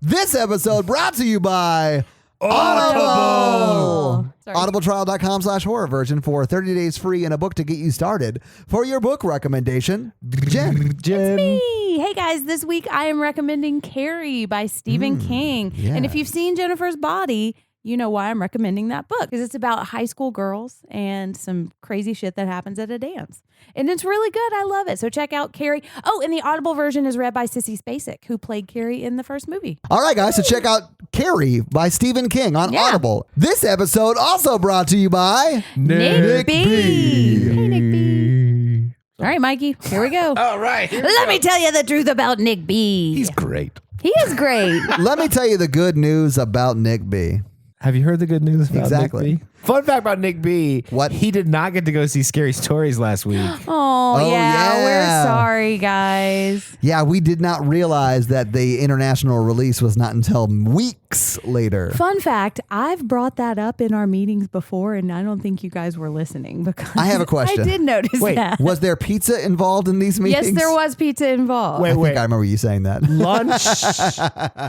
This episode brought to you by Audible. Audibletrial.com/horror version for 30 days free and a book to get you started. For your book recommendation, Jen. It's me. Hey guys, this week I am recommending Carrie by Stephen King. yeah. And if you've seen Jennifer's Body, you know why I'm recommending that book, because it's about high school girls and some crazy shit that happens at a dance. And it's really good. I love it. So check out Carrie. Oh, and the Audible version is read by Sissy Spacek, who played Carrie in the first movie. All right, guys, so check out Carrie by Stephen King on Audible. This episode also brought to you by Nick B. Hey, Nick B. All right, Mikey, here we go. All right. Let me tell you the truth about Nick B. He's great. He is great. Let me tell you the good news about Nick B. Have you heard the good news about Exactly. Nick B? Fun fact about Nick B. What? He did not get to go see Scary Stories last week. Oh, yeah. we're sorry, guys. Yeah, we did not realize that the international release was not until weeks later. Fun fact, I've brought that up in our meetings before, and I don't think you guys were listening because I have a question. I did notice that. Was there pizza involved in these meetings? Yes, there was pizza involved. Wait. I think I remember you saying that. Lunch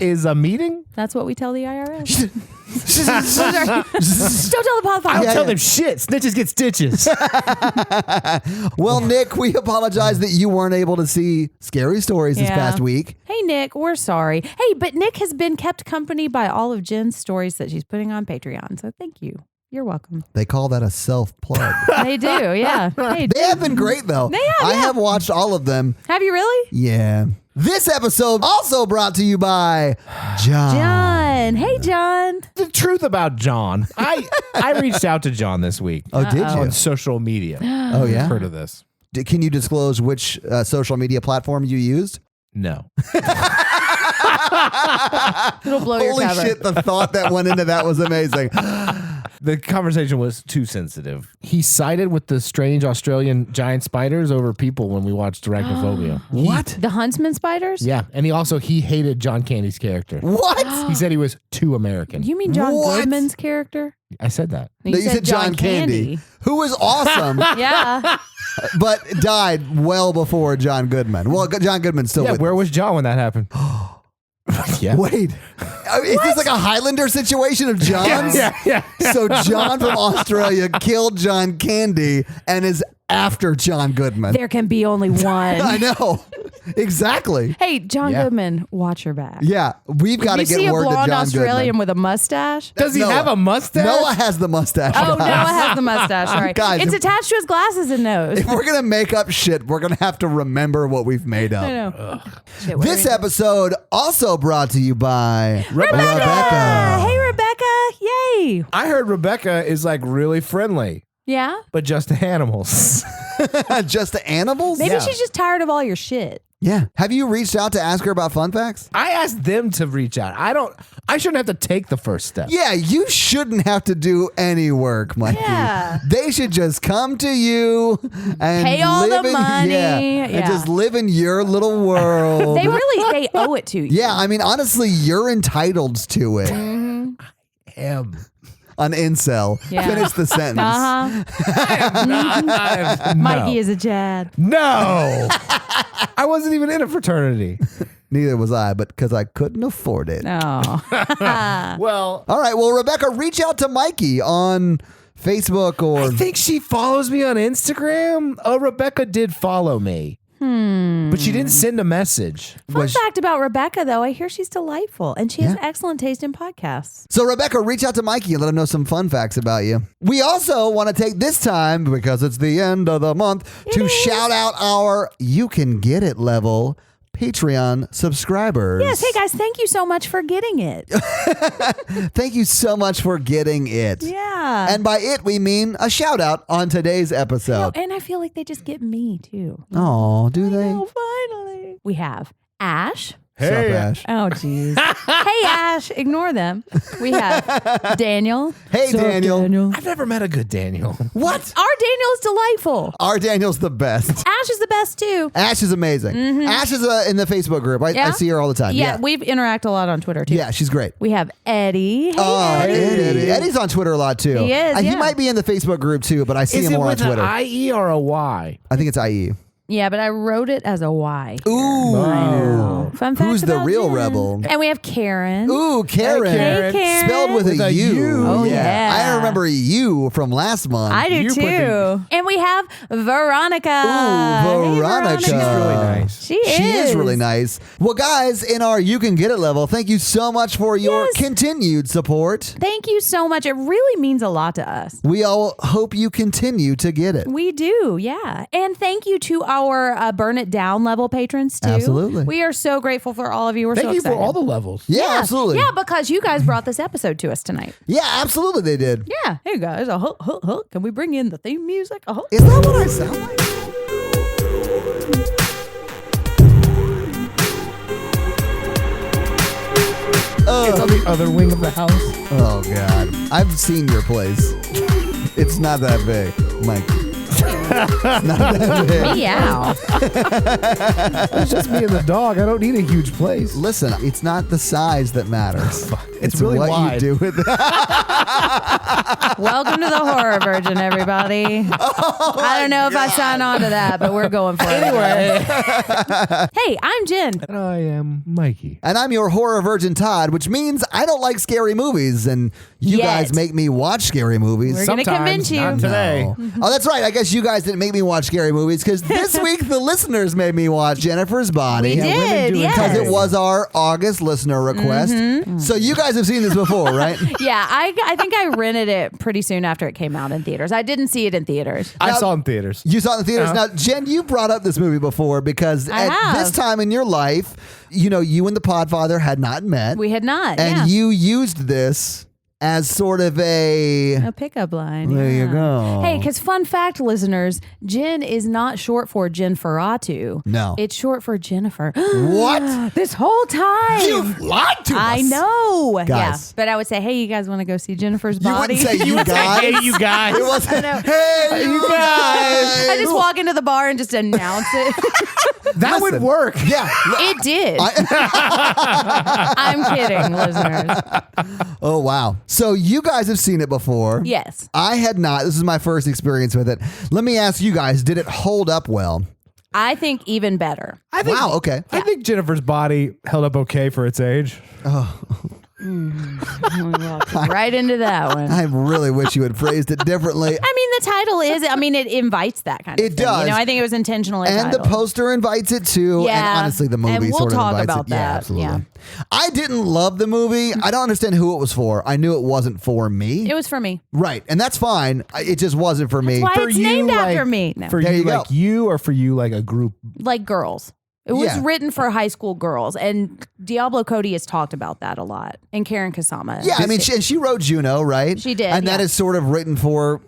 is a meeting? That's what we tell the IRS. Don't tell the podcast. I don't tell them shit. Snitches get stitches. Well, Nick, we apologize that you weren't able to see Scary Stories this past week. Hey, Nick, we're sorry. Hey, but Nick has been kept company by all of Jen's stories that she's putting on Patreon. So thank you. You're welcome. They call that a self-plug. They do, yeah. Hey, They have been great, though. They have, I have watched all of them. have you really? Yeah. This episode also brought to you by John. John. Hey, John. The truth about John. I reached out to John this week. Oh, did you? On social media. Oh, yeah? Heard of this? Can you disclose which social media platform you used? No. It'll blow your Holy cover. shit, the thought that went into that was amazing. The conversation was too sensitive. He sided with the strange Australian giant spiders over people when we watched Arachnophobia. What? The Huntsman spiders? Yeah, and he hated John Candy's character. What? He said he was too American. You mean John What? Goodman's character? I said that. No, you said John Candy, who was awesome, Yeah. but died well before John Goodman. Well, John Goodman's still Yeah, with where was John when that happened? Yeah. Wait, is this like a Highlander situation of John's? Yeah. So John from Australia killed John Candy and is after John Goodman. There can be only one. I know. Exactly. Hey, John Yeah. Goodman, watch your back. Yeah, we've got to You see get a word to blonde John Australian Goodman. with a mustache? Does he Noah. have a mustache? Noah has the mustache. Oh, guys. Noah has the mustache. All right. Guys, It's if- attached to his glasses and nose. If we're going to make up shit, we're going to have to remember what we've made up. I know. Shit, what This are we- episode also brought to you by Rebecca. Hey, Rebecca. Yay. I heard Rebecca is like really friendly, Yeah? but just to animals. Just the animals? Maybe Yeah. she's just tired of all your shit. Yeah. Have you reached out to ask her about fun facts? I asked them to reach out. I shouldn't have to take the first step. Yeah, you shouldn't have to do any work, Mikey. Yeah. They should just come to you and Pay all live the money. and Yeah. just live in your little world. They owe it to you. Yeah, I mean, honestly, you're entitled to it. Am. An incel. Yeah. Finish the sentence. Uh-huh. Mikey is a Chad. No. I wasn't even in a fraternity. Neither was I, but because I couldn't afford it. Oh. Well, All right, well, Rebecca, reach out to Mikey on Facebook or... I think she follows me on Instagram. Oh, Rebecca did follow me. But she didn't send a message. Fun fact about Rebecca, though, I hear she's delightful and she has excellent taste in podcasts. So, Rebecca, reach out to Mikey and let him know some fun facts about you. We also want to take this time, because it's the end of the month, to shout out our You Can Get It level Patreon subscribers. Yes. Hey, guys, thank you so much for getting it. Thank you so much for getting it. Yeah. And by it, we mean a shout out on today's episode. And I feel like they just get me, too. Oh, do they? Oh, finally. We have Ash. Sup, Ash? Oh, geez. Hey, Ash. Ignore them. We have Daniel. Hey, Sup, Daniel. I've never met a good Daniel. What? Our Daniel is delightful. Our Daniel's the best. Ash is the best, too. Ash is amazing. Ash is in the Facebook group. I Yeah? see her all the time. Yeah, we interact a lot on Twitter, too. Yeah, she's great. We have Eddie. Hey, Oh, Eddie. Eddie's on Twitter a lot too. He is, He yeah. might be in the Facebook group too, but I see Is him it more on with an Twitter. IE or a Y? I think it's IE. Yeah, but I wrote it as a Y. Ooh. Oh. Fun fact Who's the about real Jen. rebel? And we have Karen. Ooh, Karen. Hey, Karen. Spelled with a U. Oh, yeah. I remember you from last month. I do You put too. And we have Veronica. Ooh, Hey, Veronica. She's really nice. She is really nice. Well, guys, in our You Can Get It level, thank you so much for your Yes. continued support. Thank you so much. It really means a lot to us. We all hope you continue to get it. We do, yeah. And thank you to our Burn It Down level patrons, too. Absolutely. We are so grateful for all of you. We're Thank so you excited. for all the levels. Yeah, absolutely. Yeah, because you guys brought this episode to us tonight. Yeah, absolutely they did. Yeah. Hey, guys. Can we bring in the theme music? Is that what I sound like? It's on the other wing of the house. Oh, God. I've seen your place. It's not that big, Mike. Not that big. Meow. It's just me and the dog. I don't need a huge place. Listen, it's not the size that matters. It's really what wide. you do with it. Welcome to the Horror Virgin, everybody. I don't know if I sign on to that, but we're going for it anyway. Hey, I'm Jen. And I am Mikey. And I'm your horror virgin Todd, which means I don't like scary movies, and you Yet. guys make me watch scary movies. We're going to Sometimes, convince you. not today. No. Oh, that's right. I guess you guys didn't make me watch scary movies because this week the listeners made me watch Jennifer's Body. We did, yes. Because it was our August listener request. So you guys have seen this before, right? Yeah, I think I rented it pretty soon after it came out in theaters. I didn't see it in theaters. I Now- saw it in theaters. You saw it in the theaters. Now, Jen, you brought up this movie before because I at have. this time in your life, you and the Podfather had not met. We had not. and yeah. you used this as sort of A pickup line. There you yeah. go. Hey, because fun fact, listeners, Jen is not short for Jenniferatu. No. It's short for Jennifer. What? This whole time. You've lied to us. I know. Guys. Yeah. But I would say, hey, you guys want to go see Jennifer's You Body? wouldn't say you guys. Hey, you guys. It wasn't, know. hey, you guys. I just walk into the bar and just announce it. That would Listen. work. Yeah. It did. I'm kidding, listeners. Oh, wow. So you guys have seen it before. Yes. I had not. This is my first experience with it. Let me ask you guys, did it hold up well? I think even better. I think, Wow, okay. I think Jennifer's Body held up okay for its age. Right into that one. I really wish you had phrased it differently. I mean, the title is, it invites that kind of It thing. does. I think it was intentionally And the titled. poster invites it too. And Yeah. honestly, the movie And we'll sort of talk invites about it. Yeah, that. absolutely. Yeah. I didn't love the movie. I don't understand who it was for. I knew it wasn't for me. It was for me. Right. And that's fine. It just wasn't for me. Why For it's you, named after like- me. No. For There you, you go. like you, or for you, like a group? Like girls. It was Yeah. written for high school girls. And Diablo Cody has talked about that a lot. And Karen Kasama. Yeah, I mean, she wrote Juno, right? She did, And that yeah. is sort of written for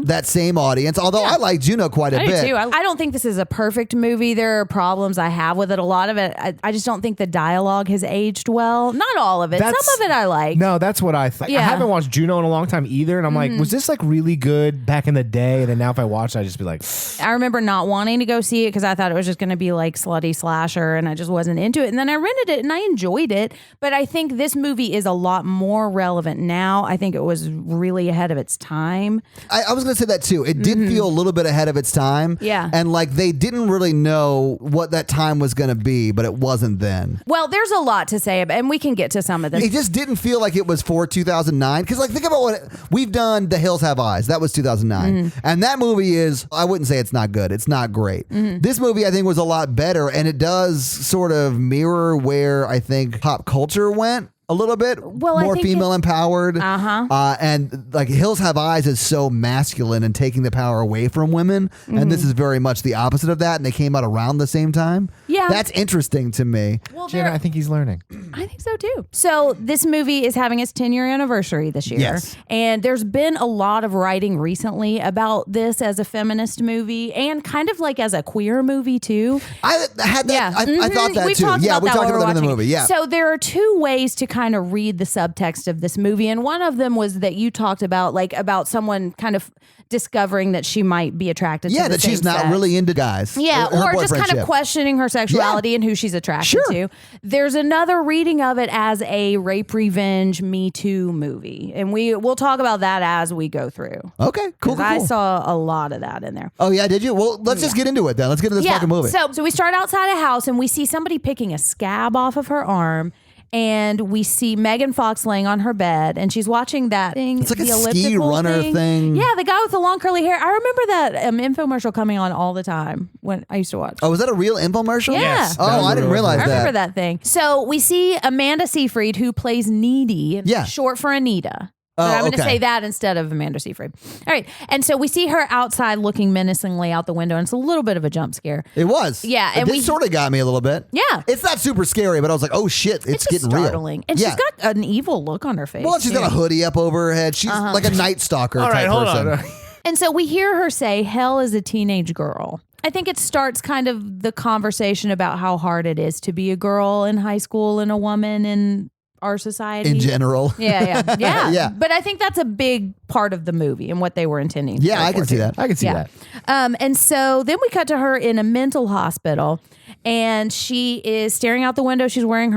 that same audience. Although I like Juno quite a I do bit. too. I don't think this is a perfect movie. There are problems I have with it. A lot of it, I just don't think the dialogue has aged well. Not all of it. That's- Some of it I like. No, that's what I thought. I Yeah. haven't watched Juno in a long time either. And I'm like, was this like really good back in the day? And then now if I watch it, I just be like, I remember not wanting to go see it because I thought it was just going to be like slutty slasher and I just wasn't into it. And then I rented it and I enjoyed it. But I think this movie is a lot more relevant now. I think it was really ahead of its time. I was going to say that too. It did feel a little bit ahead of its time. Yeah. And like they didn't really know what that time was going to be, but it wasn't then. Well, there's a lot to say, and we can get to some of this. It just didn't feel like it was for 2009. Because, like, think about what we've done. The Hills Have Eyes. That was 2009. And that movie is, I wouldn't say it's not good. It's not great. This movie, I think, was a lot better. And it does sort of mirror where I think pop culture went a little bit. Well, I more think female empowered. Uh-huh. And like Hills Have Eyes is so masculine and taking the power away from women. And this is very much the opposite of that. And they came out around the same time. Yeah. That's interesting to me. Well, Jenna, I think he's learning. I think so too. So this movie is having its 10-year anniversary this year. Yes. And there's been a lot of writing recently about this as a feminist movie and kind of like as a queer movie too. I had that. Yeah. I thought that We've too. talked Yeah, about we that talked while about that in the we're movie. Yeah. So there are two ways to kind of read the subtext of this movie. And one of them was that you talked about, like about someone kind of discovering that she might be attracted to the that she's same not sex. really into guys. Yeah, Her or just kind boyfriend of ship. questioning her sexuality and who she's attracted to. There's another reading of it as a rape revenge Me Too movie. And we'll talk about that as we go through. Okay, cool. I saw a lot of that in there. Oh, yeah, did you? Well, let's just get into it then. Let's get into this fucking movie. So we start outside a house and we see somebody picking a scab off of her arm. And we see Megan Fox laying on her bed, and she's watching that thing. It's like the a ski elliptical runner thing. Yeah, the guy with the long curly hair. I remember that infomercial coming on all the time when I used to watch. Oh, was that a real infomercial? Yeah. Yes. Oh, I didn't realize I that. remember that thing. So we see Amanda Seyfried, who plays Needy, Yeah. short for Anita. Oh, But I'm going to okay. say that instead of Amanda Seyfried. All right. And so we see her outside looking menacingly out the window, and it's a little bit of a jump scare. It was. Yeah, and it sort of got me a little bit. Yeah. It's not super scary, but I was like, oh shit, it's Just getting startling. real. And yeah. she's got an evil look on her face. Well, she's got a hoodie up over her head. She's like a night stalker All type right, hold person. on. And so we hear her say, hell is a teenage girl. I think it starts kind of the conversation about how hard it is to be a girl in high school and a woman in our society. In general. Yeah. Yeah. But I think that's a big part of the movie and what they were intending. to Yeah, go I can for see here. that. I can see that. And so then we cut to her in a mental hospital, and she is staring out the window. She's wearing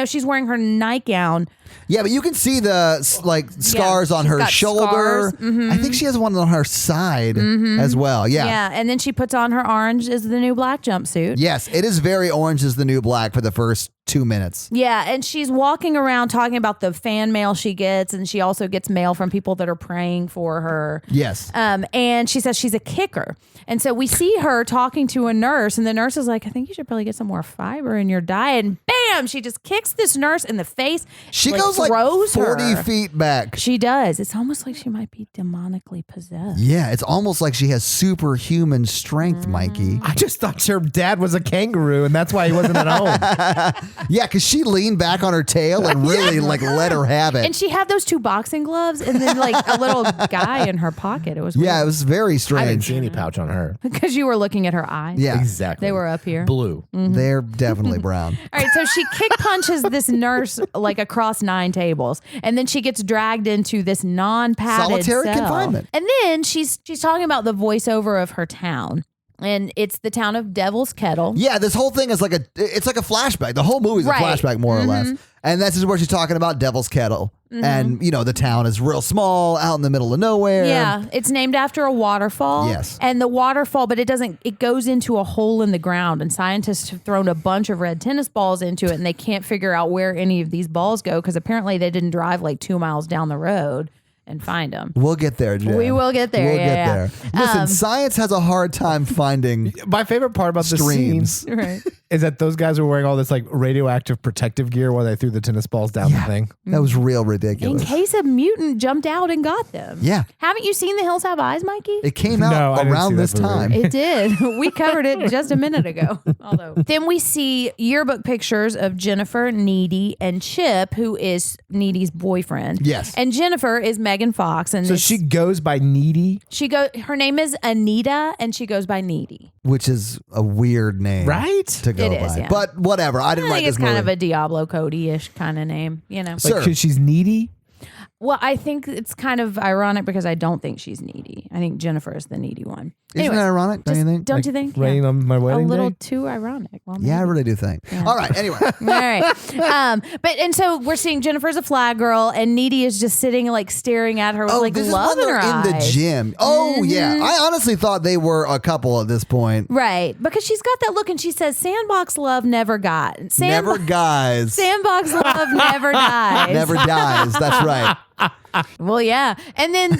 she's wearing her nightgown. Yeah, but you can see the scars on she's her got shoulder. scars. Mm-hmm. I think she has one on her side as well. Yeah. Yeah. And then she puts on her orange is the new black jumpsuit. Yes, it is very Orange is the New Black for the first 2 minutes. Yeah, and she's walking around talking about the fan mail she gets, and she also gets mail from people that are praying for her. Yes. And she says she's a kicker. And so we see her talking to a nurse, and the nurse is like, I think you should probably get some more fiber in your diet. And bam, she just kicks this nurse in the face. She goes like throws 40 her. feet back. She does. It's almost like she might be demonically possessed. Yeah, it's almost like she has superhuman strength, Mikey. I just thought your dad was a kangaroo, and that's why he wasn't at home. Yeah, because she leaned back on her tail and really like let her have it. And she had those 2 boxing gloves and then like a little guy in her pocket. It was Yeah, it was very I didn't strange. see any pouch on her. because you were looking at her eyes. Yeah, Exactly. They were up here. Blue. they're definitely brown. All right, so she kick punches this nurse like across 9 tables, and then she gets dragged into this non-padded Solitary cell. confinement. And then she's talking about the voiceover of her town, and it's the town of Devil's Kettle. Yeah, this whole thing is like it's like a flashback. The whole movie's Right. a flashback, more or less. And this is where she's talking about Devil's Kettle. And, the town is real small, out in the middle of nowhere. Yeah, it's named after a waterfall. Yes. And the waterfall, but it goes into a hole in the ground, and scientists have thrown a bunch of red tennis balls into it, and they can't figure out where any of these balls go because apparently they didn't drive like 2 miles down the road and find them. We'll get there, Jen. We will get there, We'll yeah, get there. Listen, science has a hard time finding My favorite part about the streams. scene Right. is that those guys were wearing all this like radioactive protective gear while they threw the tennis balls down the thing. That was real In ridiculous. case a mutant jumped out and got them. Yeah. Haven't you seen The Hills Have Eyes, Mikey? It came No, I out didn't see around that this movie. time. It did. We covered it just a minute ago. Although then we see yearbook pictures of Jennifer, Needy, and Chip, who is Needy's boyfriend. Yes. And Jennifer is Megan Fox, and So she goes by Needy, her name is Anita, and she goes by Needy. Which is a weird name. right? To go It by. is, yeah. But whatever. I I didn't think write it's this kind movie. of a Diablo Cody-ish kind of name, Like, Sure. 'cause she's needy. Well, I think it's kind of ironic because I don't think she's needy. I think Jennifer is the needy one. Isn't Anyways, that ironic? Don't you think? Don't you think? Raining Yeah. on my A wedding little day. too ironic. Well, Yeah, I maybe. really do think. Yeah. All right. Anyway. All right. And so we're seeing Jennifer's a flag girl, and Needy is just sitting like staring at her with like this is love when in her they're in the eyes. gym. Oh, yeah. I honestly thought they were a couple at this point. Right. Because she's got that look and she says, Sandbox love never got. Never guys. Sandbox love never dies. Never dies. That's right. Well, yeah. And then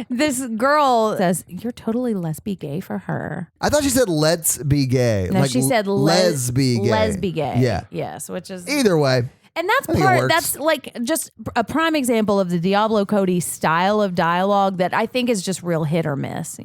this girl says, you're totally lesbi gay for her. I thought she said, let's be gay. No, she said lesbi gay. Lesbi gay. Yeah. Yes, which is... Either way. And that's I think it part, works. that's like just a prime example of the Diablo Cody style of dialogue that I think is just real hit or miss,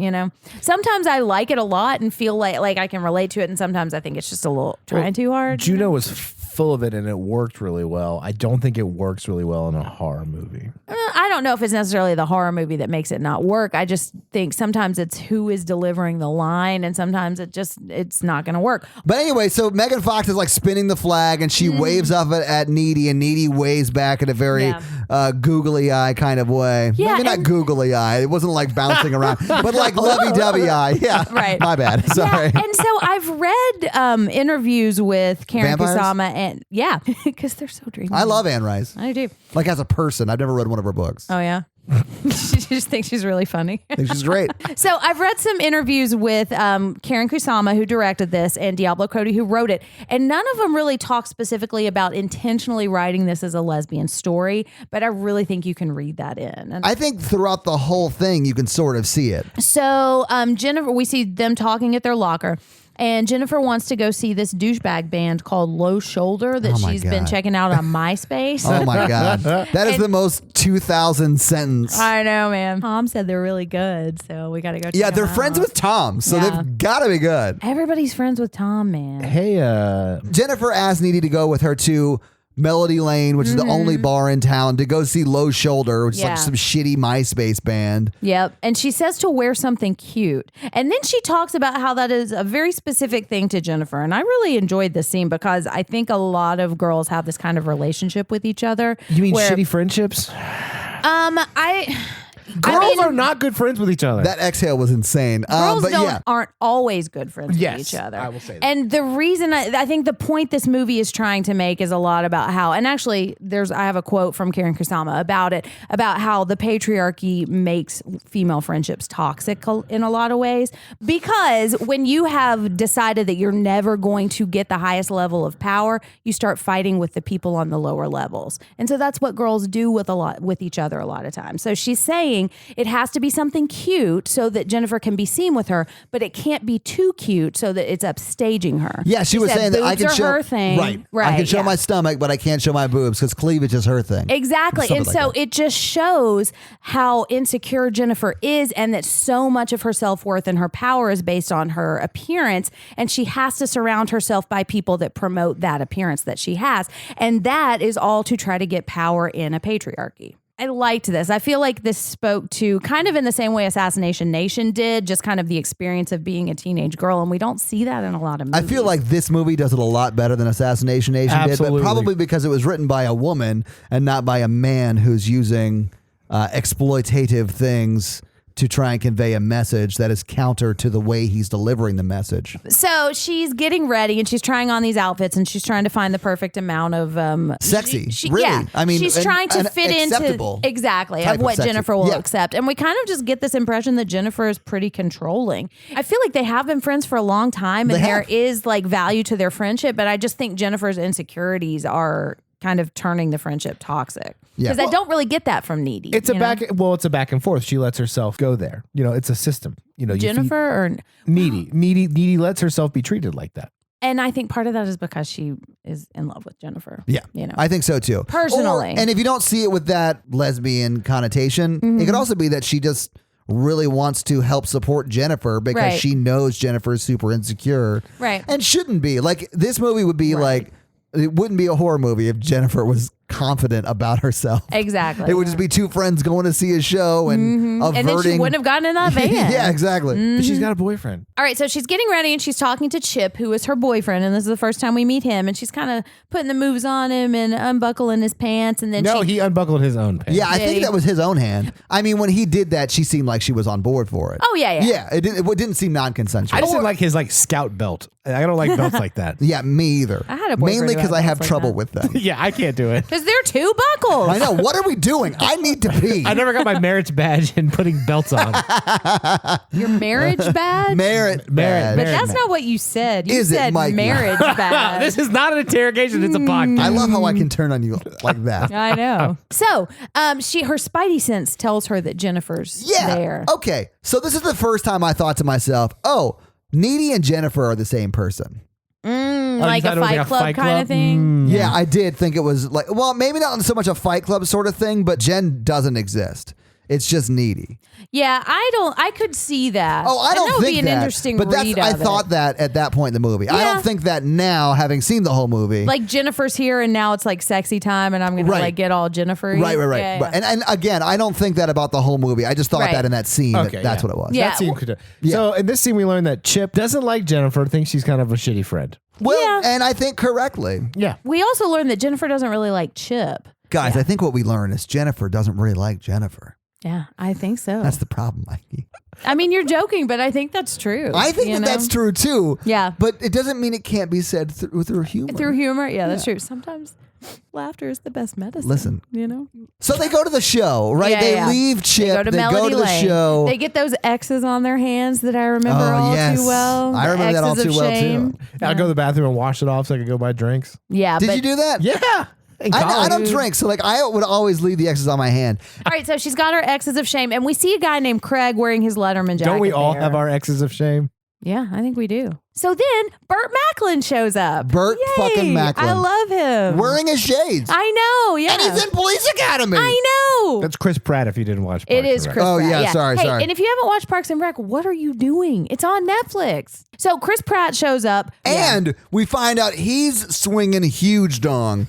Sometimes I like it a lot and feel like I can relate to it. And sometimes I think it's just a little trying too hard. Juno was full of it and it worked really well. I don't think it works really well in a horror movie. I I don't know if it's necessarily the horror movie that makes it not work. I just think sometimes it's who is delivering the line, and sometimes it's not going to work. But anyway, so Megan Fox is like spinning the flag, and she waves off it at Needy, and Needy waves back in a very googly eye kind of way. Yeah, Maybe not googly eye. It wasn't like bouncing around, but like lovey-dovey eye. Yeah, Right. My bad. Sorry. Yeah, and so I've read interviews with Karen Vampires? Kusama, and because they're so dreamy. I love Anne Rice. I do. Like as a person, I've never read one of her books. Oh yeah. She just thinks she's really funny. I think she's great. So I've read some interviews with Karen Kusama, who directed this, and Diablo Cody, who wrote it. And none of them really talk specifically about intentionally writing this as a lesbian story, but I really think you can read that in. And I think throughout the whole thing, you can sort of see it. so Jennifer, we see them talking at their locker. And Jennifer wants to go see this douchebag band called Low Shoulder that Oh my she's been God. checking out on MySpace. Oh my God. That is the most 2000 sentence. I know, man. Tom said they're really good, so we got to go check Yeah, they're them friends out. with Tom, so Yeah. they've got to be good. Everybody's friends with Tom, man. Hey, Jennifer asked Needy to go with her to Melody Lane, which is the only bar in town, to go see Low Shoulder, which is Yeah. like some shitty MySpace band. Yep. And she says to wear something cute. And then she talks about how that is a very specific thing to Jennifer. And I really enjoyed this scene because I think a lot of girls have this kind of relationship with each other. you mean where, shitty friendships? Girls are not good friends with each other. That exhale was insane. Girls But yeah. aren't always good friends Yes, with each other. I will say that. And the reason I think the point this movie is trying to make is a lot about how, and actually I have a quote from Karen Kusama about it, about how the patriarchy makes female friendships toxic in a lot of ways. Because when you have decided that you're never going to get the highest level of power, you start fighting with the people on the lower levels. And so that's what girls do with each other a lot of times. So she's saying it has to be something cute so that Jennifer can be seen with her, but it can't be too cute so that it's upstaging her. Yeah, she was said saying that I boobs can are show her thing. Right. I can show yeah. my stomach, but I can't show my boobs because cleavage is her thing. Exactly. Something And like so that. it just shows how insecure Jennifer is, and that so much of her self-worth and her power is based on her appearance. And she has to surround herself by people that promote that appearance that she has. And that is all to try to get power in a patriarchy. I liked this. I feel like this spoke to kind of in the same way Assassination Nation did, just kind of the experience of being a teenage girl. And we don't see that in a lot of movies. I feel like this movie does it a lot better than Assassination Nation did, Absolutely. but probably because it was written by a woman and not by a man who's using exploitative things to try and convey a message that is counter to the way he's delivering the message. So she's getting ready and she's trying on these outfits and she's trying to find the perfect amount of Sexy, really. Yeah, I mean, she's trying to an fit acceptable into exactly type of of what sexy. Jennifer will Yeah. accept. And we kind of just get this impression that Jennifer is pretty controlling. I feel like they have been friends for a long time and They there have. is like value to their friendship, but I just think Jennifer's insecurities are kind of turning the friendship toxic. Yeah. Because I don't really get that from Needy. It's a you know? it's a back and forth. She lets herself go there. It's a system. You feed- Jennifer or Needy lets herself be treated like that. and I think part of that is because she is in love with Jennifer. Yeah, You know. I think so too. Personally. And if you don't see it with that lesbian connotation, Mm-hmm. it could also be that she just really wants to help support Jennifer because Right. she knows Jennifer is super insecure. Right. And shouldn't be. Like, this movie would be like, it wouldn't be a horror movie if Jennifer was confident about herself. Exactly. It would just be two friends going to see a show and averting. And then she wouldn't have gotten in that van. Yeah, exactly. Mm-hmm. But she's got a boyfriend. All right, so she's getting ready and she's talking to Chip, who is her boyfriend, and this is the first time we meet him. And she's kind of putting the moves on him and unbuckling his pants, and then No, she he unbuckled his own pants. Yeah, I Did think he? that was his own hand. I mean, when he did that, she seemed like she was on board for it. Oh, yeah. Yeah, it didn't seem non-consensual. I just didn't like his scout belt. I don't like belts like that. Yeah, me either. I had a boyfriend mainly who because had I have belts like trouble that. with them. Yeah, I can't do it. because they're two buckles. I know. What are we doing? I need to pee. I never got my marriage badge in putting belts on. Your marriage badge? Merit. Merit. But badge. that's not what you said. You Is it, said Mikey? marriage badge. This is not an interrogation. It's a podcast. I love how I can turn on you like that. I know. So, her spidey sense tells her that Jennifer's Yeah. there. Okay. So this is the first time I thought to myself, oh, Needy and Jennifer are the same person. Like you a thought it was fight like a club Fight kind of Club? thing. Yeah, I did think it was like, well, maybe not so much a Fight Club sort of thing, but Jen doesn't exist. It's just needy. Yeah, I could see that. Oh, I And don't that would think be an that. interesting But read I of thought it. that at that point in the movie. I Yeah. don't think that now, having seen the whole movie. Like Jennifer's here and now it's like sexy time and I'm gonna Right. like get all Jennifer. Right. Yeah, yeah. And again, I don't think that about the whole movie. I just thought Right. that in that scene, Okay, that's yeah. what it was. Yeah. That scene could. So in this scene, we learned that Chip doesn't like Jennifer. Thinks she's kind of a shitty friend. Well, Yeah. and I think correctly. Yeah. We also learned that Jennifer doesn't really like Chip. Guys, I think what we learned is Jennifer doesn't really like Jennifer. Yeah, I think so. That's the problem, Mikey. I mean, you're joking, but I think that's true. I think you know? that's true too. Yeah. But it doesn't mean it can't be said through humor. Through humor, yeah, that's true. Sometimes laughter is the best medicine. Listen. you know. So they go to the show, right? Yeah, they yeah. leave Chip. They go to They Melody go to the Lane. show. They get those X's on their hands that I remember all yes. too well. I The remember that all X's too of well, shame. too. I'll go to the bathroom and wash it off so I can go buy drinks. Yeah, Did but you do that? Yeah. In I college. don't drink, so like I would always leave the X's on my hand. all right, so she's got her X's of shame, and we see a guy named Craig wearing his Letterman jacket. Don't we all there. have our X's of shame? Yeah, I think we do. So then Burt Macklin shows up. Burt Yay! fucking Macklin. I love him. Wearing his shades. I know, yeah. And he's in Police Academy. I know. That's Chris Pratt if you didn't watch Parks It is and Rec. Chris Oh, Pratt. yeah, sorry. And if you haven't watched Parks and Rec, what are you doing? It's on Netflix. So Chris Pratt shows up. And we find out he's swinging a huge dong.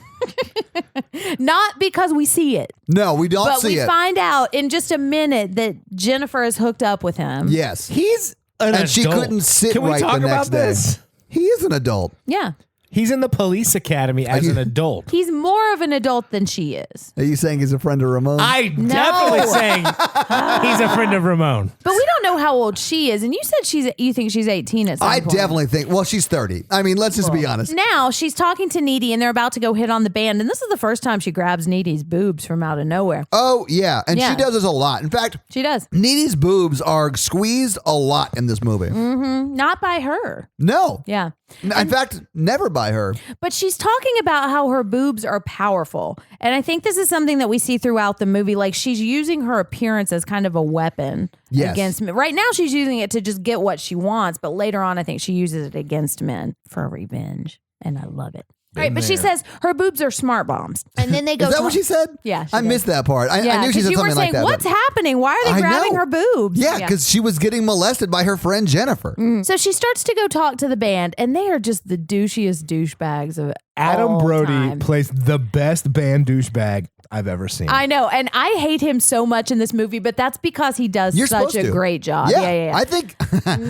Not because we see it, No, we don't but see we it. find out in just a minute that Jennifer is hooked up with him. Yes. He's an And adult. she couldn't sit Can we right talk the next about day. this? He is an adult. Yeah. He's in the police academy as an adult. He's more of an adult than she is. Are you saying he's a friend of Ramon? I'm definitely saying he's a friend of Ramon. But we don't know how old she is. And you said you think she's 18 at some I point. definitely think, well, she's 30. I mean, let's just be honest. Now she's talking to Needy and they're about to go hit on the band. And this is the first time she grabs Needy's boobs from out of nowhere. Oh, yeah. And Yeah. she does this a lot. In fact, She does. Needy's boobs are squeezed a lot in this movie. Not by her. No. Yeah. In fact, never by her. But she's talking about how her boobs are powerful. And I think this is something that we see throughout the movie. Like she's using her appearance as kind of a weapon Yes. against men. Right now she's using it to just get what she wants. But later on, I think she uses it against men for revenge. And I love it. All right, but she says her boobs are smart bombs. And then they go. Is that what she said? Yeah, she I did. missed that part. I knew she 'cause said you were something like saying, that. what's but- happening? Why are I they grabbing know. her boobs? Yeah, because she was getting molested by her friend Jennifer. So she starts to go talk to the band, and they are just the douchiest douchebags of Adam all Brody time. plays the best band douchebag I've ever seen. I know, and I hate him so much in this movie, but that's because he does You're such supposed a to. great job. Yeah, I think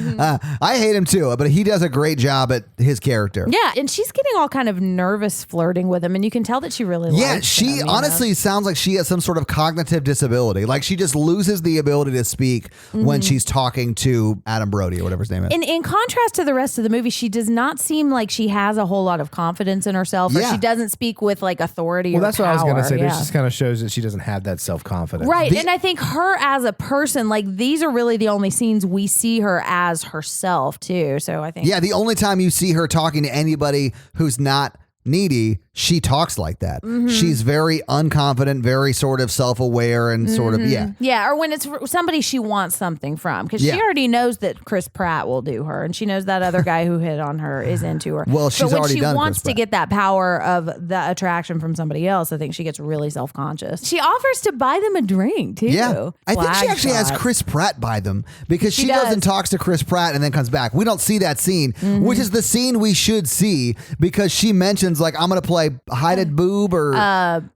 I hate him too, but he does a great job at his character. Yeah, and she's getting all kind of nervous flirting with him, and you can tell that she really Yeah, likes she him, you know? honestly sounds like she has some sort of cognitive disability. Like she just loses the ability to speak when she's talking to Adam Brody or whatever his name is. In contrast to the rest of the movie, she does not seem like she has a whole lot of confidence in herself, or Yeah. she doesn't speak with like authority well, or that's what I was going to power. say. Yeah. This just kind of shows that she doesn't have that self-confidence. Right. And I think her as a person, like these are really the only scenes we see her as herself too. So I think Yeah, the only time you see her talking to anybody who's not needy, she talks like that. She's very unconfident, very sort of self-aware and sort of, yeah. Yeah, or when it's somebody she wants something from, because Yeah. she already knows that Chris Pratt will do her, and she knows that other guy who hit on her is into her. Well, she's but when already she done wants Chris to Pratt. get that power of the attraction from somebody else, I think she gets really self-conscious. She offers to buy them a drink too. Yeah, I think she Flag actually has shot. Chris Pratt buy them because she does. goes and talks to Chris Pratt and then comes back. We don't see that scene, which is the scene we should see because she mentions like I'm going to play hided boob or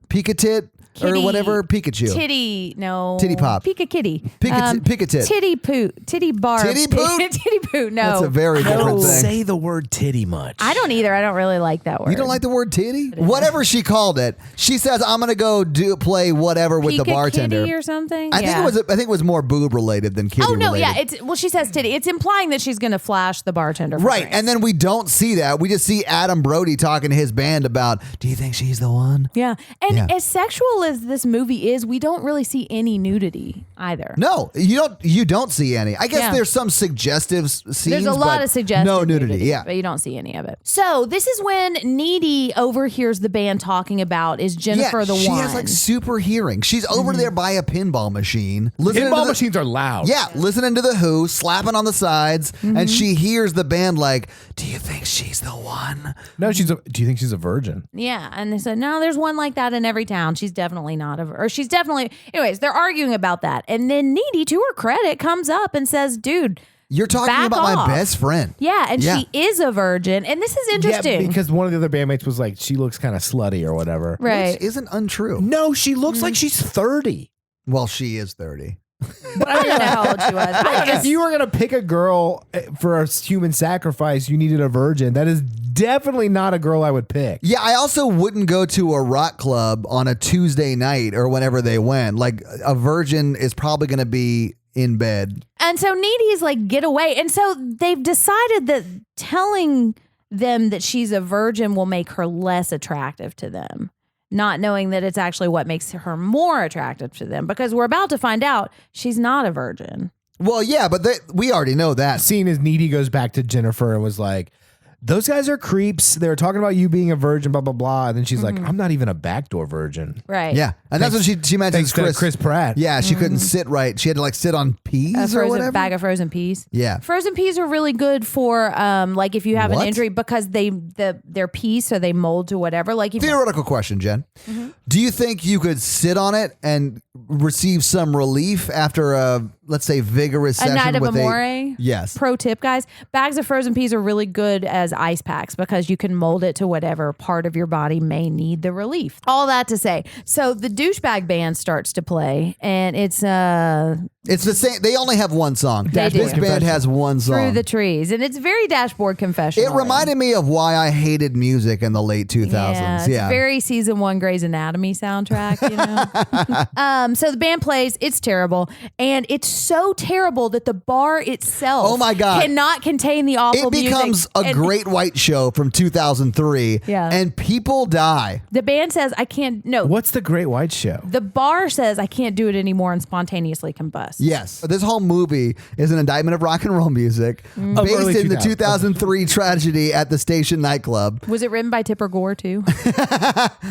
Pikatit or Kitty- whatever Pikachu. Titty, no. Titty pop. Pika kitty. Pikatit. Titty poo. Titty bar. Titty poot? Titty poo. No. That's a very different Don't thing. say the word titty much. I don't either. I don't really like that word. You don't like the word titty? Whatever she called it, she says I'm going to go play whatever with the Pika bartender. kitty or something? I think it was more boob related than kitty Oh no, related. yeah. She says titty. It's implying that she's going to flash the bartender. For Right, drinks. and then we don't see that. We just see Adam Brody talking to his band about, do you think she's the one? Yeah. And Yeah. as sexual as this movie is, we don't really see any nudity either. No, you don't see any. I guess Yeah. there's some suggestive scenes. There's a lot but of suggestive no nudity. Yeah. but you don't see any of it. So this is when Needy overhears the band talking about is Jennifer the she one. has like super hearing. She's over there by a pinball machine. Listening to Pinball the- machines are loud. Yeah, listening to the Who, slapping on the sides, Mm-hmm. and she hears the band like, do you think she's the one? No, do you think she's a virgin? Yeah, and they said no. There's one like that in every town. She's definitely definitely not or she's definitely. Anyways, they're arguing about that, and then Needy, to her credit, comes up and says, "Dude, You're talking back about off." my best friend. Yeah, and she is a virgin, and this is interesting. Yeah, because one of the other bandmates was like, she looks kind of slutty or whatever. right? Which isn't untrue. No, she looks like she's 30. Well, she is 30. I don't know how old she was. I guess If you were gonna pick a girl for a human sacrifice, you needed a virgin. That is definitely not a girl I would pick. Yeah, I also wouldn't go to a rock club on a Tuesday night or whenever they went. Like, a virgin is probably going to be in bed. And so Needy's like, get away. And so they've decided that telling them that she's a virgin will make her less attractive to them, not knowing that it's actually what makes her more attractive to them, because we're about to find out she's not a virgin. Well, yeah, but we already know that. Scene as Needy goes back to Jennifer and was like, those guys are creeps. They were talking about you being a virgin, blah, blah, blah. And then she's like, I'm not even a backdoor virgin. Right. Yeah, and that's what she mentions. Thanks to Chris Pratt. Yeah, she couldn't sit right. She had to sit on peas or whatever. Bag of frozen peas. Yeah. Frozen peas are really good for like if you have What? an injury, because they're peas, so they mold to whatever. Like if Theoretical question, Jen. Do you think you could sit on it and receive some relief after a, let's say, vigorous a session night of with amore. Yes. Pro tip, guys. Bags of frozen peas are really good as ice packs because you can mold it to whatever part of your body may need the relief. All that to say, so the douchebag band starts to play, and it's the same. They only have one song. They do. This band has one song. Through the Trees, and it's very Dashboard Confession. It reminded me of why I hated music in the late 2000s. Yeah, it's very season 1 Grey's Anatomy soundtrack, you know. So the band plays, it's terrible, and it's so terrible that the bar itself, oh my God, cannot contain the awful it becomes music. a Great White Show from 2003. Yeah. And people die. The band says, I can't, no. What's the Great White Show? The bar says, I can't do it anymore, and spontaneously combust. Yes. This whole movie is an indictment of rock and roll music Of based early in the 2000s. 2003 tragedy at the Station nightclub. Was it written by Tipper Gore too?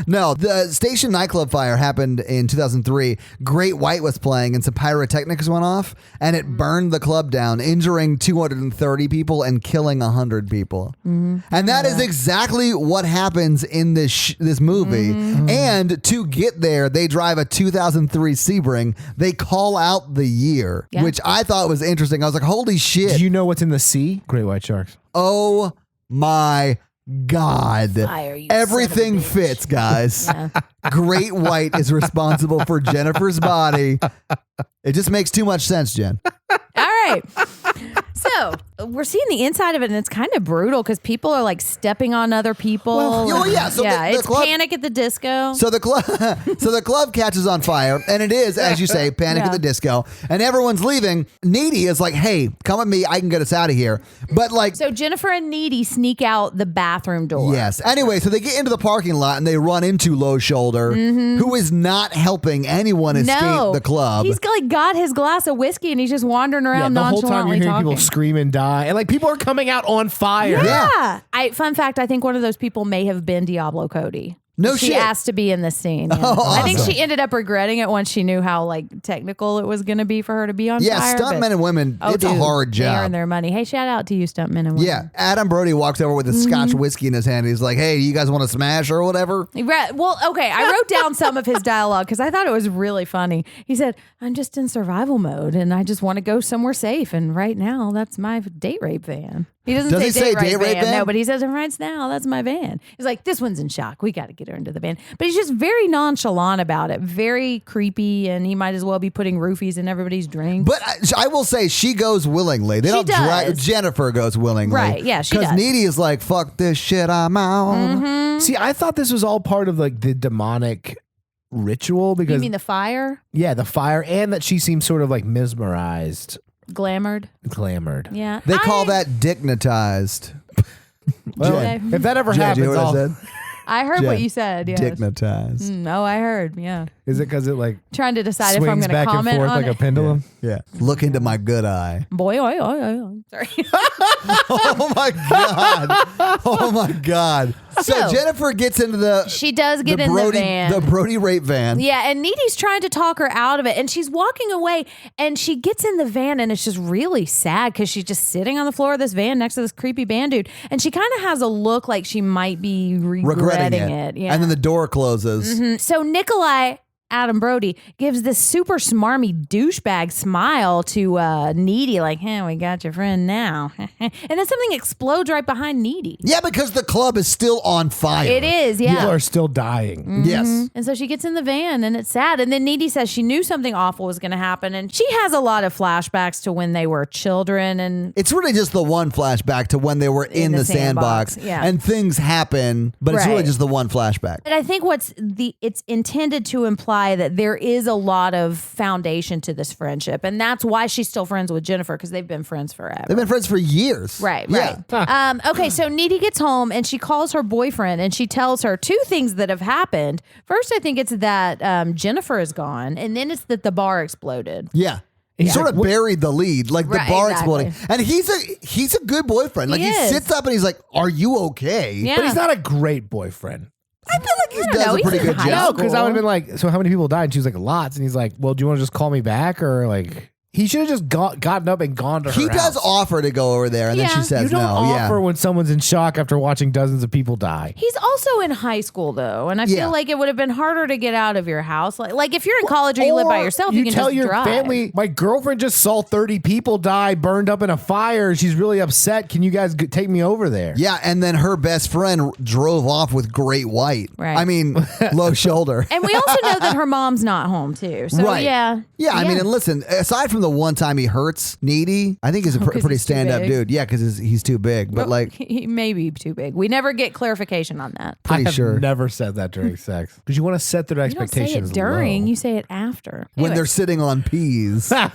No, the Station nightclub fire happened in 2003. Great White was playing and some pyrotechnics went off and it burned the club down, injuring 230 people and killing 100 people. And that is exactly what happens in this movie. And to get there, they drive a 2003 Sebring. They call out the year, Yeah. which I thought was interesting. I was like, holy shit. Do you know what's in the sea? Great white sharks. Oh my God. Fire, you Everything son of a bitch. fits, guys. Yeah. Great White is responsible for Jennifer's body. It just makes too much sense, Jen. All right. So we're seeing the inside of it, and it's kind of brutal because people are like stepping on other people. Well, yeah, so the it's club- Panic at the Disco. So the club catches on fire, and it is, as you say, Panic at the Disco, and everyone's leaving. Needy is like, "Hey, come with me. I can get us out of here." But So Jennifer and Needy sneak out the bathroom door. yes. Anyway, so they get into the parking lot and they run into Low Shoulder, who is not helping anyone escape the club. He's like got his glass of whiskey and he's just wandering around the whole time nonchalantly you're hearing talking. people scream and die, and like people are coming out on fire. Yeah. Fun fact, I think one of those people may have been Diablo Cody. No she shit. asked to be in this scene. Yeah. Oh, I think awesome. she ended up regretting it once she knew how like technical it was going to be for her to be on Yeah, fire. stuntmen and women, it's a dude, hard They earn job. their money. Hey, shout out to you, stuntmen and women. Yeah, Adam Brody walks over with a Scotch whiskey in his hand. He's like, "Hey, you guys want to smash or whatever?" Right. Well, okay. I wrote down some of his dialogue because I thought it was really funny. He said, "I'm just in survival mode and I just want to go somewhere safe. And right now, that's my date rape van." He doesn't Does say he say date rape van. van? No, but he says, "Right now, that's my van." He's like, "This one's in shock. We got to get her into the van." But he's just very nonchalant about it, very creepy, and he might as well be putting roofies in everybody's drinks. But I will say she goes willingly. They She don't drag. does. Jennifer goes willingly. Right, yeah, she does. Needy is like, "Fuck this shit, I'm out." See, I thought this was all part of like the demonic ritual You because mean the fire? yeah, the fire, and that she seems sort of like mesmerized, Glamored? glamored. Yeah. They call that dignitized. Well, Jen. if that ever Jen, do happens, you hear what I I'll, said? I heard Jen, what you said. Yes. Dignitized. No, I heard. Yeah. Is it because it like Trying to decide if I'm swings going to back and comment forth on like a it. pendulum? Yeah. Look into my good eye. Boy, sorry. Oh my God. Oh my God. So So- Jennifer gets into the She does get in Brody, the van. the Brody rape van. Yeah, and Needy's trying to talk her out of it, and she's walking away, and she gets in the van, and it's just really sad because she's just sitting on the floor of this van next to this creepy band dude, and she kind of has a look like she might be regretting it. Yeah. And then the door closes. So Nikolai, Adam Brody, gives this super smarmy douchebag smile to Needy, like, hey, we got your friend now. And then something explodes right behind Needy. Yeah, because the club is still on fire. It is, yeah. People are still dying. Yes. And so she gets in the van and it's sad. And then Needy says she knew something awful was going to happen. And she has a lot of flashbacks to when they were children. And It's really just the one flashback to when they were in the sandbox. yeah. And things happen, but it's really Right. just the one flashback. but I think it's intended to imply that there is a lot of foundation to this friendship. And that's why she's still friends with Jennifer, because they've been friends forever. They've been friends for years. Right, Yeah. right. Okay, so Needy gets home and she calls her boyfriend and she tells her two things that have happened. First, I think it's that Jennifer is gone, and then it's that the bar exploded. Yeah. He sort of buried the lead, like the Right, bar exactly. exploding. And he's a good boyfriend. Like he is. sits up and he's like, "Are you okay?" Yeah. But he's not a great boyfriend. I feel like he don't does know. a He's pretty in good high job. No, because I school. would have been like, so how many people died? And she was like, lots. And he's like, well, do you want to just call me back? Or like, he should have just gotten up and gone to her He does house. offer to go over there, and then Yeah. she says You don't no. offer when someone's in shock after watching dozens of people die. He's also in high school though, and I Yeah. feel like it would have been harder to get out of your house. Like if you're in college or you live by Or yourself, you can tell just your drive. family, my girlfriend just saw 30 people die burned up in a fire. She's really upset. Can you guys take me over there? Yeah, and then her best friend drove off with Great White. Right. I mean, low shoulder. And we also know that her mom's not home too. So Right. yeah. Yeah, I mean, and listen, aside from the one time he hurts Needy, I think he's a 'cause pretty he's too stand-up big. dude. Yeah, because he's too big. But like, he may be too big. We never get clarification on that. pretty I have sure never said that during sex because you want to set their You don't say expectations it during, low. you say it after. when Anyway, they're sitting on peas. all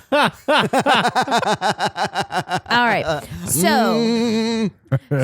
right.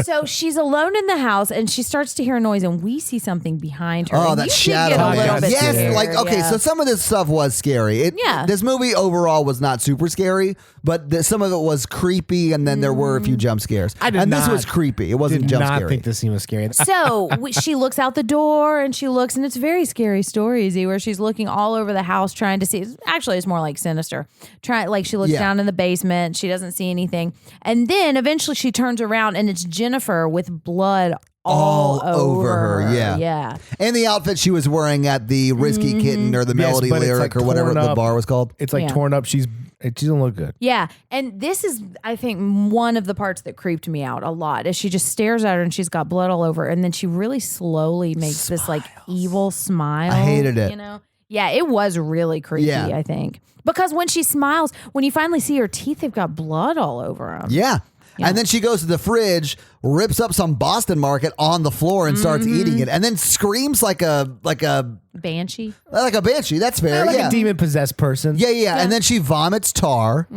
So she's alone in the house and she starts to hear a noise and we see something behind her. Oh, And that you did shadow. get a little bit Yes, scared, like okay, yeah. so some of this stuff was scary. Yeah. This movie overall was not super scary, but some of it was creepy, and then there were a few jump scares. I did and this not- was creepy. It wasn't Did jump not scary. think this scene was scary. So she looks out the door and she looks, and it's a very scary story, Z, where she's looking all over the house trying to see. Actually, it's more like sinister. Like she looks Yeah. down in the basement, she doesn't see anything, and then eventually she turns around and it's Jennifer with blood all over her. Yeah. yeah. And the outfit she was wearing at the Risky Kitten or the Yes, Melody but it's, Lyric like, or whatever torn the up. bar was called. It's like Yeah. torn up. She doesn't look good. Yeah, and this is, I think, one of the parts that creeped me out a lot. Is she just stares at her and she's got blood all over, and then she really slowly makes this like evil smile. I hated it. You know? Yeah, it was really creepy. Yeah. I think because when she smiles, when you finally see her teeth, they've got blood all over them. Yeah. And then she goes to the fridge, rips up some Boston Market on the floor and starts eating it, and then screams like a Banshee. banshee. That's fair. Like yeah. a demon possessed person. Yeah. And then she vomits tar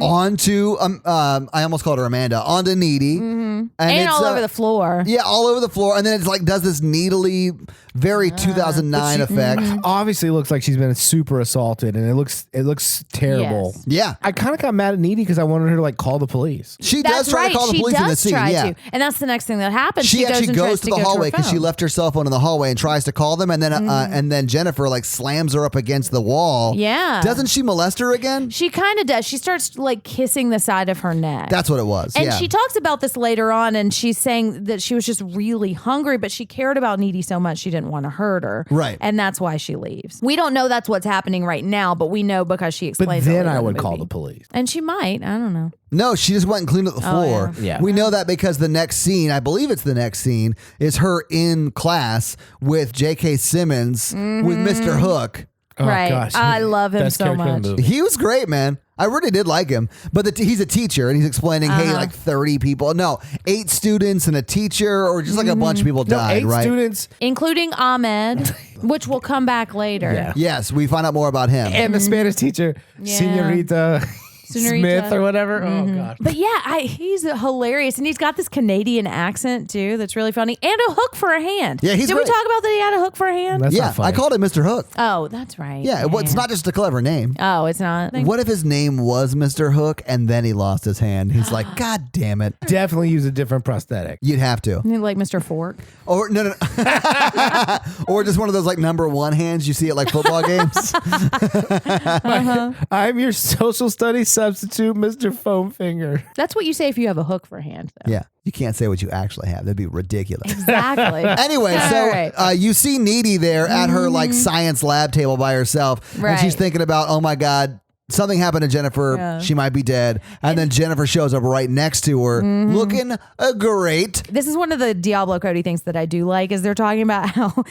onto I almost called her Amanda, onto Needy. And it's, all over the floor. Yeah, all over the floor. And then it's like does this needly, very 2009 effect. Obviously looks like she's been super assaulted, and it looks terrible. Yes. Yeah. I kind of got mad at Needy because I wanted her to like call the police. She That's does try right. to call the She police in the does scene. try Yeah. to, and that's the next thing that happens. She actually and tries goes to the get hallway because her she phone. left her cell phone in the hallway and tries to call them, and then Jennifer like slams her up against the wall. Yeah. Doesn't she molest her again? She kind of does. She starts like kissing the side of her neck. That's what it was. And yeah. she talks about this later on, and she's saying that she was just really hungry, but she cared about Needy so much she didn't want to hurt her. Right. And that's why she leaves. We don't know that's what's happening right now, but we know because she But explains it then later I in would the call movie. the police. And she might. I don't know. No, she just went and cleaned up the floor. yeah. We know that because the next scene, I believe it's the next scene, is her in class with J.K. Simmons with Mr. Hook. Oh, Right. gosh. I love him Best so character in the much. movie. He was great, man. I really did like him. But he's a teacher and he's explaining, hey, like 30 people. No, 8 students and a teacher, or just like a bunch of people No, died, 8 right? students Including Ahmed, which will come back later. Yeah. Yes, we find out more about him. and the Spanish teacher, Yeah. Senorita. Smith or whatever. Oh gosh. But yeah, he's hilarious, and he's got this Canadian accent too. That's really funny, and a hook for a hand. Yeah, he's Did great. we talk about that he had a hook for a hand? That's Yeah, not funny. I called him Mr. Hook. Oh, that's right. Yeah, well, it's not just a clever name. Oh, it's not. What if his name was Mr. Hook and then he lost his hand? He's like, God damn it. Definitely use a different prosthetic. You'd have to. Like Mr. Fork? Or no. Or just one of those like number one hands you see at like football games. I'm your social studies substitute, Mr. Foam Finger. That's what you say if you have a hook for a hand, though. Yeah, you can't say what you actually have. That'd be ridiculous. Exactly. Anyway, All so right. you see Needy there at her like science lab table by herself, and she's Right. thinking about, oh my God, something happened to Jennifer. Yeah. She might be dead. And then Jennifer shows up right next to her, looking great. This is one of the Diablo Cody things that I do like is they're talking about how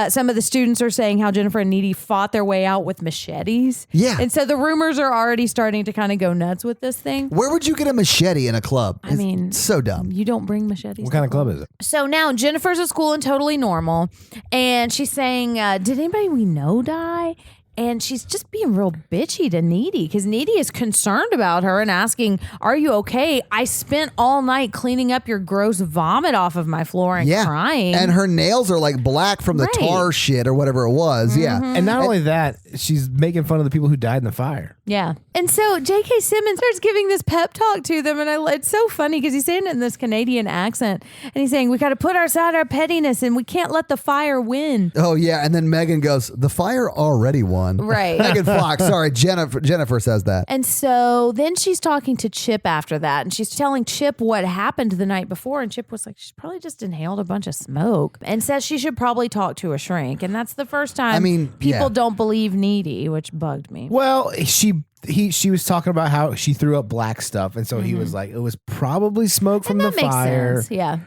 some of the students are saying how Jennifer and Needy fought their way out with machetes. Yeah. And so the rumors are already starting to kind of go nuts with this thing. Where would you get a machete in a club? I mean, It's so dumb. You don't bring machetes. What kind of club is it? So now Jennifer's at school and totally normal. And she's saying, did anybody we know die? And she's just being real bitchy to Needy because Needy is concerned about her and asking, are you okay? I spent all night cleaning up your gross vomit off of my floor and crying. And her nails are like black from the Right. tar shit or whatever it was. Yeah. And not only that, she's making fun of the people who died in the fire. Yeah. And so J.K. Simmons starts giving this pep talk to them. And it's so funny because he's saying it in this Canadian accent. And he's saying, we got to put aside our pettiness and we can't let the fire win. Oh, yeah. And then Megan goes, the fire already won. Right. Megan Fox. Sorry. Jennifer says that. And so then she's talking to Chip after that. And she's telling Chip what happened the night before. And Chip was like, she's probably just inhaled a bunch of smoke and says she should probably talk to a shrink. And that's the first time people don't believe Needy, which bugged me. Well, she was talking about how she threw up black stuff, and so he was like, it was probably smoke from And the that makes fire. sense. Yeah.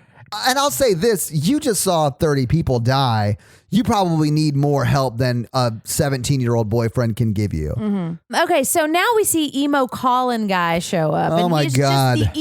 And I'll say this, you just saw 30 people die. You probably need more help than a 17-year-old boyfriend can give you. Okay, so now we see emo Colin guy show up. Oh and my he's God. just the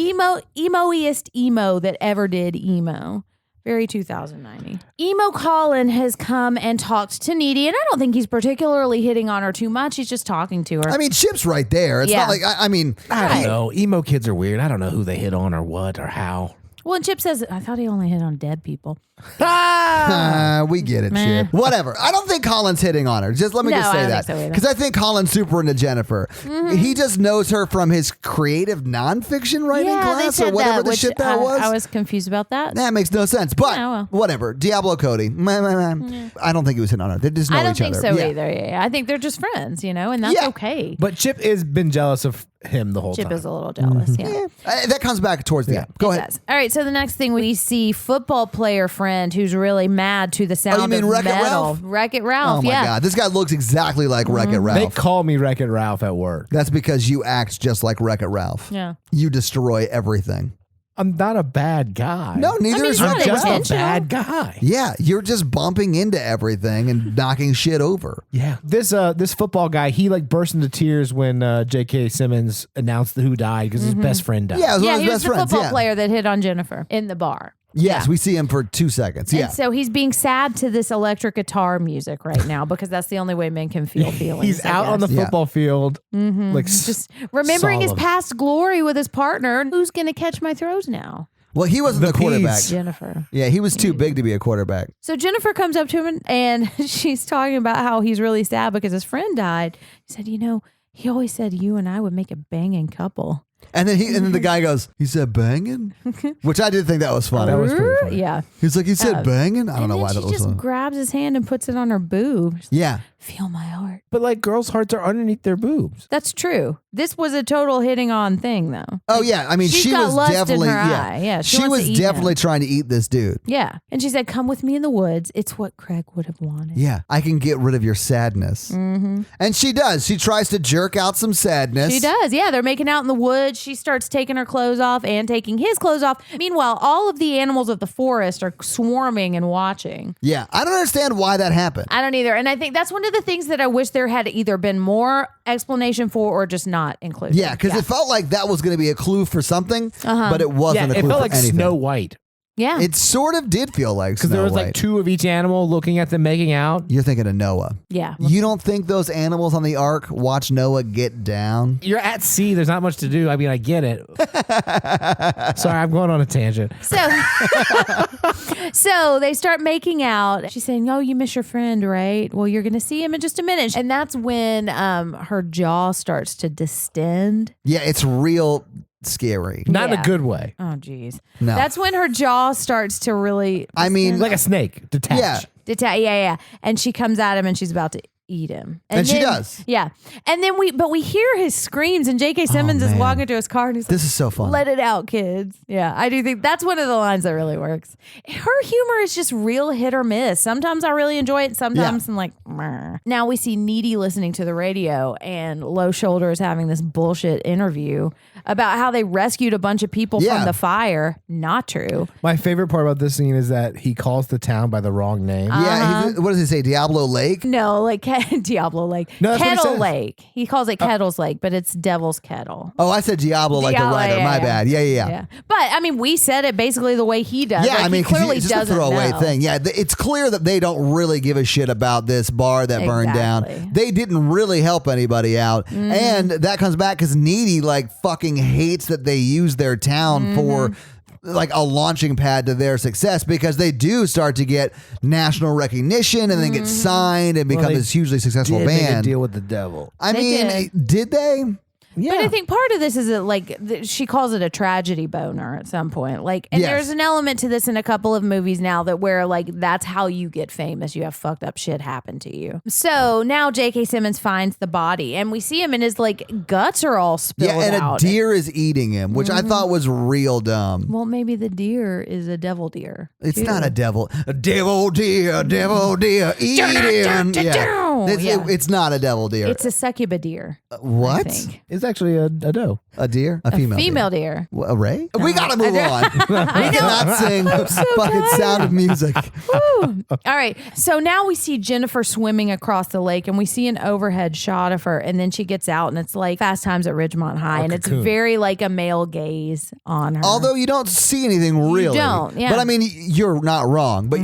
emo-iest emo that ever did emo. Very 2090. Emo Colin has come and talked to Needy, and I don't think he's particularly hitting on her too much. He's just talking to her. I mean, Chip's right there. It's not like, I mean, I don't know. Emo kids are weird. I don't know who they hit on or what or how. Well, and Chip says, I thought he only hit on dead people. we get it, Chip. Whatever. I don't think Colin's hitting on her. Just let me No, just I say don't that. think so either. Because I think Colin's super into Jennifer. He just knows her from his creative nonfiction writing Yeah, they class said or whatever that, the which shit that was. I was confused about that. That makes no sense. But Yeah, well. whatever. Diablo Cody. I don't think he was hitting on her. They just know I don't each think other. so Yeah. either. Yeah. I think they're just friends, and that's Yeah. okay. But Chip has been jealous of him the whole Chip time. is a little jealous. Yeah. That comes back towards the end. Go It ahead. does. All right, so the next thing we see football player friend who's really mad to the sound you mean of Wreck-It metal. Ralph? Wreck-It Ralph, Oh my yeah. God. This guy looks exactly like Wreck-It They Ralph. call me Wreck-It Ralph at work. That's because you act just like Wreck-It Ralph. Yeah. You destroy everything. I'm not a bad guy. No, neither is it's not Wreck-It just a Ralph. intentional. bad guy. Yeah, you're just bumping into everything and knocking shit over. Yeah. This football guy, he like burst into tears when J.K. Simmons announced who died because his best friend died. Yeah, it was one Yeah, of he his was best the friends. football Yeah. player that hit on Jennifer in the bar. Yes, Yeah. we see him for 2 seconds. Yeah. And so he's being sad to this electric guitar music right now because that's the only way men can feel feelings. He's I out on the guess. Yeah. football field, like Just remembering his solemn. past glory with his partner. Who's going to catch my throws now? Well, he wasn't the quarterback. Peas. Jennifer. Yeah, he was too big to be a quarterback. So Jennifer comes up to him and she's talking about how he's really sad because his friend died. He said, he always said you and I would make a banging couple. And then the guy goes, he said banging? Which I did think that was funny. That was pretty funny. Yeah. He's like, he said banging? I don't know and why then that she was just funny. grabs his hand and puts it on her boob. Yeah. Feel my heart. But like girls' hearts are underneath their boobs. That's true. This was a total hitting on thing, though. Oh, yeah. I mean, She's she got was lust in definitely, her yeah. eye. Yeah, she She wants to was eat definitely him. trying to eat this dude. Yeah. And she said, come with me in the woods. It's what Craig would have wanted. Yeah, I can get rid of your sadness. And she does. She tries to jerk out some sadness. She does. Yeah, they're making out in the woods. She starts taking her clothes off and taking his clothes off. Meanwhile, all of the animals of the forest are swarming and watching. Yeah, I don't understand why that happened. I don't either. And I think that's one of the things that I wish there had either been more explanation for or just not included. Yeah, because it felt like that was going to be a clue for something, but it wasn't Yeah, a it clue felt for like anything. Snow White. Yeah. It sort of did feel like Because Snow there was White. like two of each animal looking at them making out. You're thinking of Noah. Yeah. You don't think those animals on the ark watch Noah get down? You're at sea. There's not much to do. I mean, I get it. Sorry, I'm going on a tangent. So they start making out. She's saying, "Oh, you miss your friend, right? Well, you're going to see him in just a minute." And that's when her jaw starts to distend. Yeah, it's real scary. Not in Yeah. a good way. Oh, geez. No. That's when her jaw starts to really. I mean, Like a snake, detach. Yeah. Yeah. And she comes at him and she's about to eat him. And she does. Yeah. And then we hear his screams and J.K. Simmons is man. walking to his car and he's like, This is so fun. "Let it out, kids." Yeah, I do think that's one of the lines that really works. Her humor is just real hit or miss. Sometimes I really enjoy it. Sometimes I'm like, meh. Now we see Needy listening to the radio and Low Shoulder is having this bullshit interview about how they rescued a bunch of people Yeah. from the fire. Not true. My favorite part about this scene is that he calls the town by the wrong name. Yeah, what does he say? Diablo Lake? No, like Diablo Lake. No, that's what he Kettle says. Lake. He calls it Kettle's Lake, but it's Devil's Kettle. Oh, I said Diablo like the Diablo, writer. yeah, My yeah. bad. Yeah. But I mean, we said it basically the way he does. Yeah, Like, I mean, he 'cause clearly it's just a doesn't throwaway know. thing. Yeah, it's clear that they don't really give a shit about this bar that burned down. Exactly. They didn't really help anybody out. Mm-hmm. And that comes back because Needy like fucking hates that they use their town for like a launching pad to their success, because they do start to get national recognition and then get signed and become they this hugely successful Did make a band. deal with the devil. I They mean, did they? Yeah. But I think part of this is that, like, she calls it a tragedy boner at some point. Like, and Yes. there's an element to this in a couple of movies now that where, like, that's how you get famous. You have fucked up shit happen to you. So now J.K. Simmons finds the body and we see him and his, like, guts are all spilled Yeah, and out. a deer is eating him, which I thought was real dumb. Well, maybe the deer is a devil deer. It's too. not a devil. A devil deer, eat him. Yeah. It's not a devil deer. It's a succuba deer. I What? think. It's actually a doe. A deer? A female Female deer. deer. A Ray? We gotta move on. I cannot sing fucking Sound of Music. Woo. All right. So now we see Jennifer swimming across the lake and we see an overhead shot of her. And then she gets out and it's like Fast Times at Ridgemont High. And it's cocoon. very like a male gaze on her. Although you don't see anything really. don't, yeah. But I mean, you're not wrong. But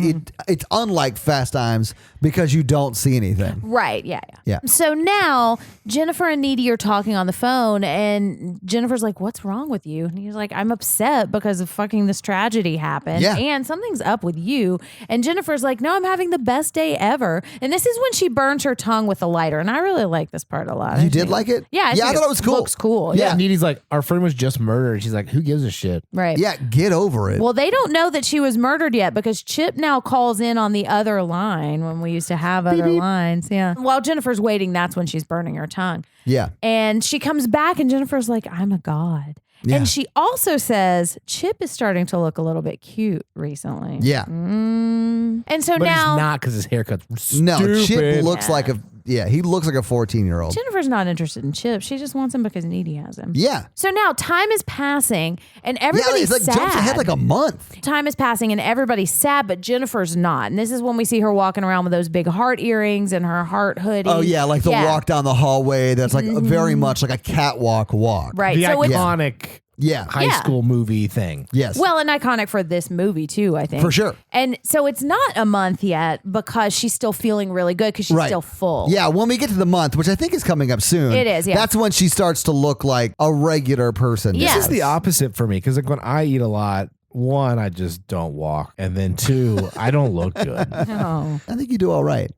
it's unlike Fast Times because you don't see anything. Right. Yeah. Yeah. So now Jennifer and Needy are talking on the phone and Jennifer's like, "What's wrong with you?" And he's like, "I'm upset because of fucking this tragedy happened. Yeah. And something's up with you." And Jennifer's like, "No, I'm having the best day ever." And this is when she burns her tongue with a lighter. And I really like this part a lot. You did like it? Yeah. I think thought it was cool. Looks cool. Yeah. Needy's like, our friend was just murdered. She's like, who gives a shit? Right. Yeah, get over it. Well, they don't know that she was murdered yet because Chip now calls in on the other line when we used to have other lines. Yeah. While Jennifer's waiting, that's when she's burning her tongue. Yeah. And she comes back and Jennifer's like, "I'm a god." Yeah. And she also says, Chip is starting to look a little bit cute recently. Yeah. And so But now he's not because his haircut's stupid. No, Chip looks like he looks like a 14-year-old. Jennifer's not interested in Chip. She just wants him because Needy has him. Yeah. So now time is passing and Yeah, everybody's it's like sad. jumps ahead like a month. Time is passing and everybody's sad, but Jennifer's not. And this is when we see her walking around with those big heart earrings and her heart hoodie. Oh yeah, like the walk down the hallway that's like very much like a catwalk walk. Right. The So it's iconic Yeah. high Yeah. school movie thing. Yes. well and iconic for this movie too, I think. For sure. And so it's not a month yet because she's still feeling really good because she's Right. still full. Yeah, when we get to the month, which I think is coming up soon. It is, yeah. That's when she starts to look like a regular person. Yeah. This is the opposite for me because like when I eat a lot, one, I just don't walk. And then two, I don't look good. Oh. I think you do all right.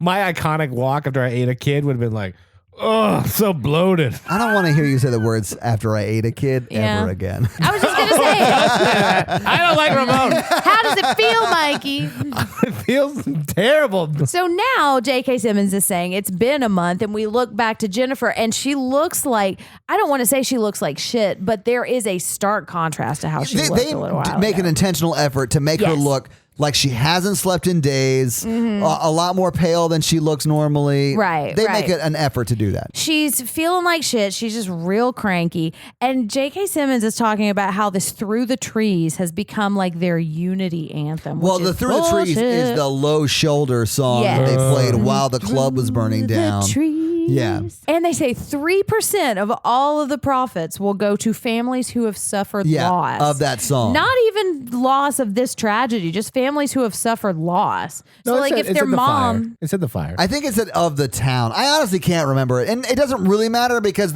My iconic walk after I ate a kid would have been like, oh, so bloated. I don't want to hear you say the words "after I ate a kid" Yeah. ever again. I was just gonna say, I don't like Ramon. how does it feel, Mikey? It feels terrible. So now J.K. Simmons is saying it's been a month and we look back to Jennifer and she looks like, I don't want to say she looks like shit, but there is a stark contrast to how she looked They a little while make ago. an intentional effort to make her Yes. look like she hasn't slept in days, a lot more pale than she looks normally. Right, They right. make an effort to do that. She's feeling like shit. She's just real cranky. And J.K. Simmons is talking about how this Through the Trees has become like their unity anthem. Well, which the is Through the Trees is bullshit. the Low Shoulder song Yes. that they played while the club was burning Through down. The trees. Yeah. And they say 3% of all of the profits will go to families who have suffered loss. Of that song. Not even loss of this tragedy, just families who have suffered loss. So, like, if their mom. It said the fire. I think it said of the town. I honestly can't remember it. And it doesn't really matter because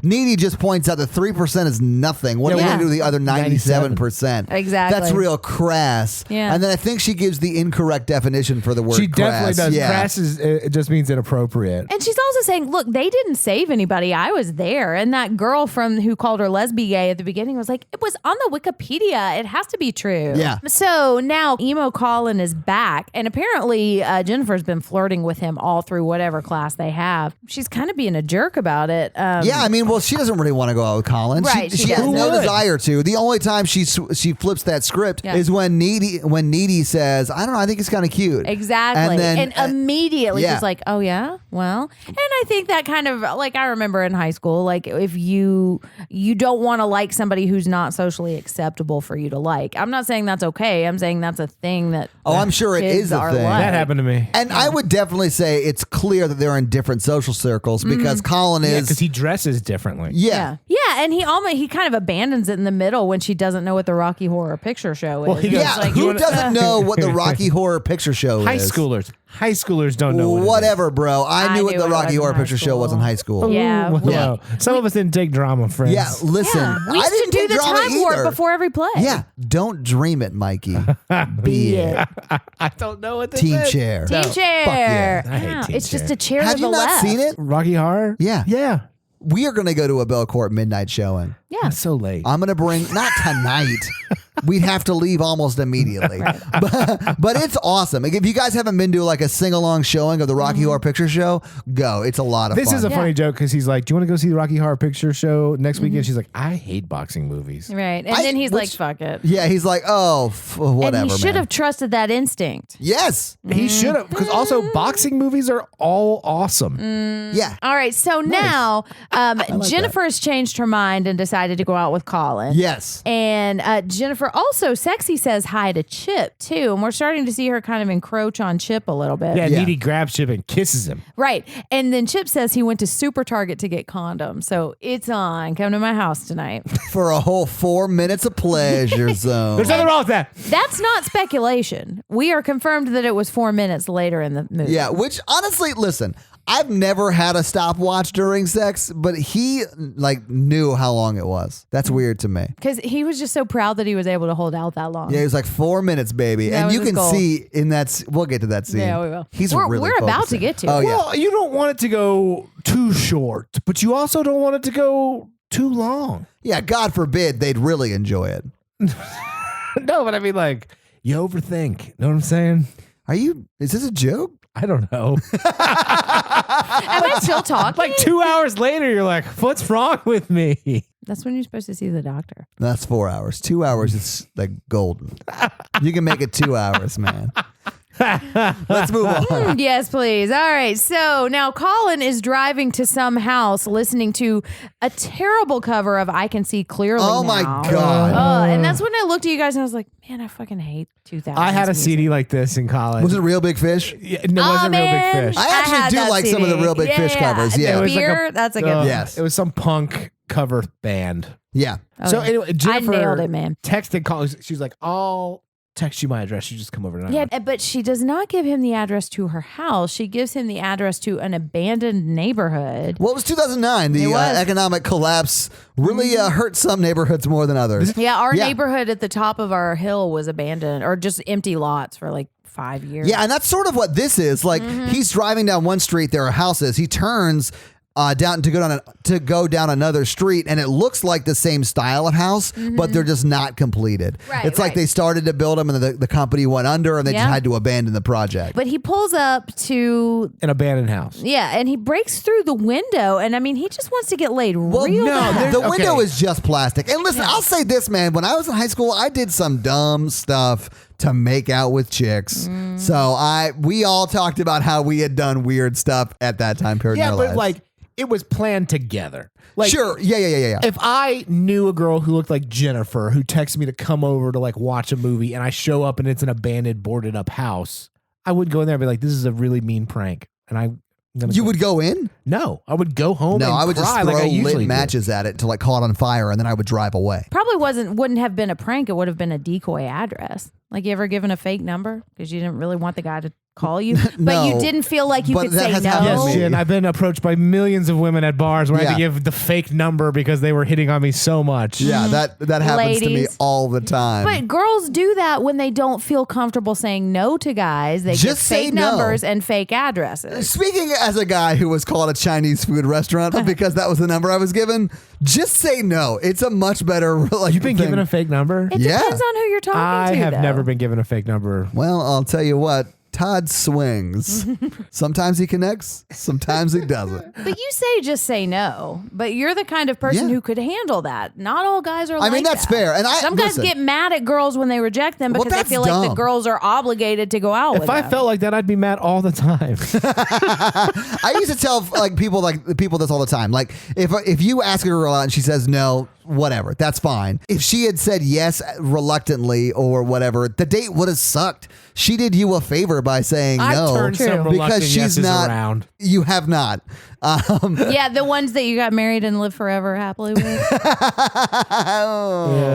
Needy just points out that 3% is nothing. What are we going to do with the other 97%? Exactly. That's real crass. Yeah. And then I think she gives the incorrect definition for the word She crass. definitely does. Yeah. Crass it just means inappropriate. And she's also saying, look, they didn't save anybody. I was there. And that girl who called her lesbian gay at the beginning was like, it was on the Wikipedia. It has to be true. Yeah. So now emo Colin is back. And apparently Jennifer's been flirting with him all through whatever class they have. She's kind of being a jerk about it. Yeah, I mean, well, she doesn't really want to go out with Colin. Right, She she has doesn't. no Who would? desire to. The only time she flips that script is when Needy says, I don't know, I think it's kind of cute. Exactly. And then immediately yeah. she's like, oh, yeah? Well, and I think that kind of, like, I remember in high school, like, if you don't want to like somebody who's not socially acceptable for you to like. I'm not saying that's okay. I'm saying that's a thing that I'm sure it kids is a are thing. like. That happened to me. And I would definitely say it's clear that they're in different social circles because Colin Yeah, is. because he dresses differently. Yeah. Yeah, and he kind of abandons it in the middle when she doesn't know what the Rocky Horror Picture Show is. Well, he It's goes, Yeah, like, who doesn't know what the Rocky Horror Picture Show High is? schoolers don't know what it is. Whatever, bro. I knew what knew the it Rocky was in Horror high Picture Show was in school. high school. Yeah, Well, some of us didn't take drama, friends. Yeah, listen. Yeah, we I used to didn't do take the drama time warp either. before every play. Yeah, don't dream it, Mikey. Be it. I don't know what this Team is. chair. Team No, chair. fuck yeah. I hate Yeah, team it's just chair. a chair Have to you the not left. seen it? Rocky Horror? Yeah. Yeah. We are going to go to a Belcourt midnight showing. Yeah. It's so late. I'm going to bring, not tonight. We'd have to leave almost immediately. But it's awesome. Like, if you guys haven't been to like a sing-along showing of the Rocky Horror Picture Show, go. It's a lot of This fun. is a funny joke because he's like, do you want to go see the Rocky Horror Picture Show next weekend? She's like, I hate boxing movies. Right. And then he's like, fuck it. Yeah, he's like, oh, whatever, And he should man. have trusted that instinct. Yes. He should have, because also boxing movies are all awesome. Yeah. All right. So now Jennifer has changed her mind and decided to go out with Colin. Yes. And Jennifer also, Sexy says hi to Chip too. And we're starting to see her kind of encroach on Chip a little bit. Yeah, Yeah. Needy grabs Chip and kisses him. Right. And then Chip says he went to Super Target to get condoms. So it's on. Come to my house tonight. For a whole 4 minutes of pleasure zone. There's nothing wrong with that. That's not speculation. We are confirmed that it was 4 minutes later in the movie. Yeah, which honestly, listen, I've never had a stopwatch during sex, but he like knew how long it was. That's weird to me. Because he was just so proud that he was able to hold out that long. Yeah, he was like 4 minutes, baby. That And was you his can goal. see in that, we'll get to that scene. Yeah, we will. He's We're really about to focusing. get to Oh, it. yeah. Well, you don't want it to go too short, but you also don't want it to go too long. Yeah, God forbid they'd really enjoy it. No, but I mean, like, you overthink. Know what I'm saying? Is this a joke? I don't know. Am I still talking? Like 2 hours later, you're like, what's wrong with me? That's when you're supposed to see the doctor. That's 4 hours. 2 hours is like golden. You can make it 2 hours, man. Let's move on. Yes, please. All right. So now Colin is driving to some house listening to a terrible cover of I Can See Clearly Oh my Now. God. And that's when I looked at you guys and I was like, man, I fucking hate 2000s. I had a music. CD like this in college. Was it Real Big Fish? Yeah, no, it wasn't Real man. Big Fish. I actually had do that like some of the CD. Real Big Fish covers, yeah. The It was like beer, that's a good one. Yes. It was some punk cover band. Yeah. So anyway, Jennifer nailed it, man. texted Colin. She's like, I'll text you my address. You just come over tonight. Yeah, but she does not give him the address to her house. She gives him the address to an abandoned neighborhood. Well, it was 2009. The It was. economic collapse really hurt some neighborhoods more than others. Yeah, our Yeah. neighborhood at the top of our hill was abandoned or just empty lots for like 5 years. Yeah, and that's sort of what this is. Like, he's driving down one street, there are houses. He turns down to go down another street, and it looks like the same style of house, but they're just not completed. Right, it's like right. they started to build them, and the company went under, and they just Yeah. had to abandon the project. But he pulls up to, An abandoned house. yeah, and he breaks through the window. And I mean, he just wants to get laid Well, real no, bad. the window okay. is just plastic. And listen, I'll say this, man. When I was in high school, I did some dumb stuff to make out with chicks. So we all talked about how we had done weird stuff at that time period in Yeah, our but lives. like it was planned together. Like, sure. Yeah. if I knew a girl who looked like Jennifer who texted me to come over to like watch a movie and I show up and it's an abandoned, boarded up house, I would go in there and be like, this is a really mean prank. And You would go in? No, I would go home. No, and I would just cry throw like I usually lit do. matches at it to like call it on fire, and then I would drive away. Probably wouldn't have been a prank. It would have been a decoy address. Like, you ever given a fake number because you didn't really want the guy to call you, but No, you didn't feel like you but could that say has no. happened to Yes, me. Jen, I've been approached by millions of women at bars where I had to Yeah. give the fake number because they were hitting on me so much. Yeah, that happens to me Ladies. all the time. But girls do that when they don't feel comfortable saying no to guys. They Just give say fake no. numbers and fake addresses. Speaking as a guy who was called a Chinese food restaurant, but because that was the number I was given, just say no. It's a much better like. You've been thing. given a fake number? It Yeah. depends on who you're talking I to. have though. never been given a fake number. Well, I'll tell you what. Todd swings. Sometimes he connects, sometimes he doesn't. But you say just say no. But you're the kind of person Yeah. who could handle that. Not all guys are like I mean, that's that. fair. And Some guys listen, get mad at girls when they reject them Well, because they that's feel like the dumb. girls are obligated to go out with If I them. felt like that, I'd be mad all the time. I used to tell people this all the time. Like if you ask a girl out and she says no, whatever, that's fine. If she had said yes reluctantly or whatever, the date would have sucked. She did you a favor by saying I've no turned some reluctant because she's yeses not around. You have not. Yeah, the ones that you got married and lived forever happily with.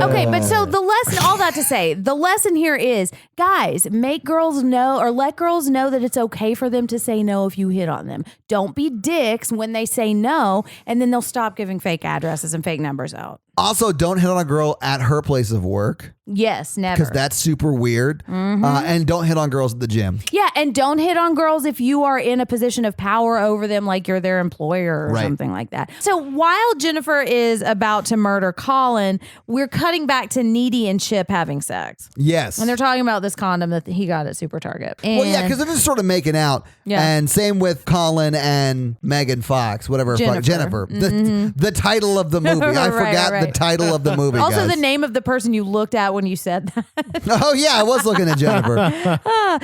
Okay, but so the lesson, all that to say, the lesson here is, guys, make girls know or let girls know that it's okay for them to say no if you hit on them. Don't be dicks when they say no, and then they'll stop giving fake addresses and fake numbers out. Also, don't hit on a girl at her place of work Yes, never. because that's super weird. And don't hit on girls at the gym. Yeah, and don't hit on girls if you are in a position of power over them, like you're their employer or Right. something like that. So while Jennifer is about to murder Colin, we're cutting back to Needy and Chip having sex. Yes. And they're talking about this condom that he got at Super Target. And Well, yeah, because they're just sort of making out. Yeah. And same with Colin and Megan Fox, whatever. Jennifer. The title of the movie. I Right, forgot the right. title of the movie, also guys. the name of the person you looked at when you said that. Oh, yeah, I was looking at Jennifer. All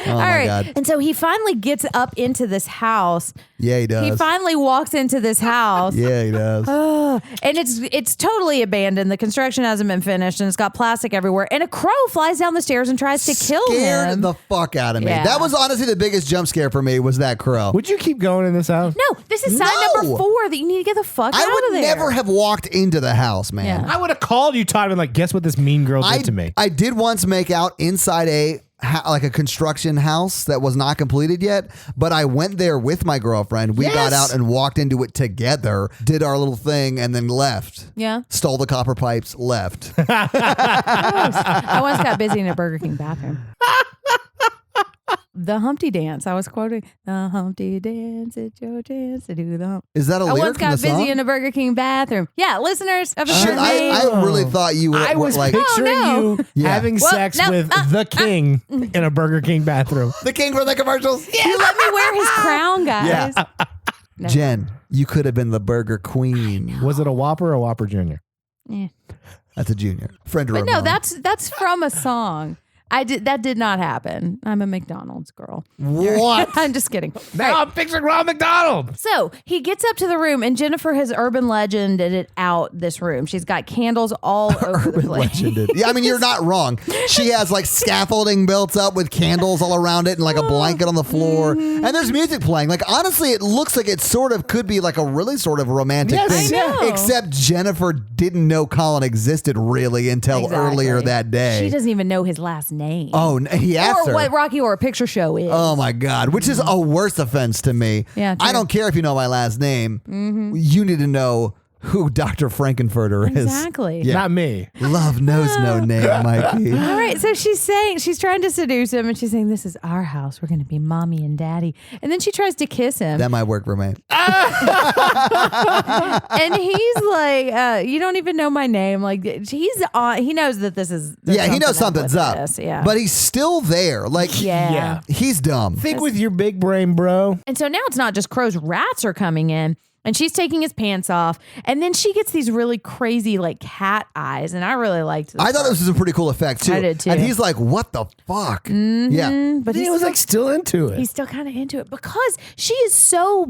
right. God. And so he finally gets up into this house. Yeah, he does. He finally walks into this house. Yeah, he does. And it's totally abandoned. The construction hasn't been finished, and it's got plastic everywhere. And a crow flies down the stairs and tries to kill Scared him. the fuck out of me. Yeah. That was honestly the biggest jump scare for me was that crow. Would you keep going in this house? No, this is sign No. number 4 that you need to get the fuck I out of would there. never have walked into the house, man. Yeah. I would have called you, Todd, and like, guess what this mean girl did to me? I did once make out inside a construction house that was not completed yet, but I went there with my girlfriend. We got out and walked into it together, did our little thing, and then left. Yeah. Stole the copper pipes, left. I once got busy in a Burger King bathroom. The Humpty Dance. I was quoting the Humpty Dance. It's your chance to do the hump. Is that a I lyric once from the got busy song? in a Burger King bathroom. Yeah, listeners, have Shit, heard me. I really thought you would I was like picturing Oh, no. you Yeah. having Well, sex no, with the king in a Burger King bathroom. the king from the commercials. You let me wear his crown, guys. Yeah. No. Jen, you could have been the burger queen. Was it a Whopper or a Whopper Jr.? Yeah. That's a junior friend of But no, Ramon. that's from a song. That did not happen. I'm a McDonald's girl. What? I'm just kidding. Now Right. I'm picturing Ronald McDonald. So he gets up to the room, and Jennifer has urban legended it out this room. She's got candles all over the place. Legended. Yeah, I mean, you're not wrong. She has like scaffolding built up with candles all around it and like a blanket on the floor. Mm-hmm. And there's music playing. Like, honestly, it looks like it sort of could be like a really sort of romantic Yes, thing. I know. Except Jennifer didn't know Colin existed really until Exactly. earlier that day. She doesn't even know his last name. Oh, he asked or her. what Rocky Horror Picture Show is. Oh my God, which is a worse offense to me. Yeah, I true. don't care if you know my last name. You need to know who Dr. Frankenfurter is. Exactly. Yeah. Not me. Love knows no name, Mikey. All right, so she's trying to seduce him, and she's saying, "This is our house. We're going to be mommy and daddy." And then she tries to kiss him, That might work for me. and he's like, "You don't even know my name." Like he's on. He knows that this is. there's Yeah, he knows something something's up. with this. Yeah, But he's still there. Like, yeah. Yeah. he's dumb. Think with your big brain, bro. And so now it's not just crows, rats are coming in, and she's taking his pants off, and then she gets these really crazy like cat eyes, and I really liked this. I thought part. this was a pretty cool effect, too. I did, too. And he's like, what the fuck? Yeah. But He was like still into it. he's still kind of into it because she is so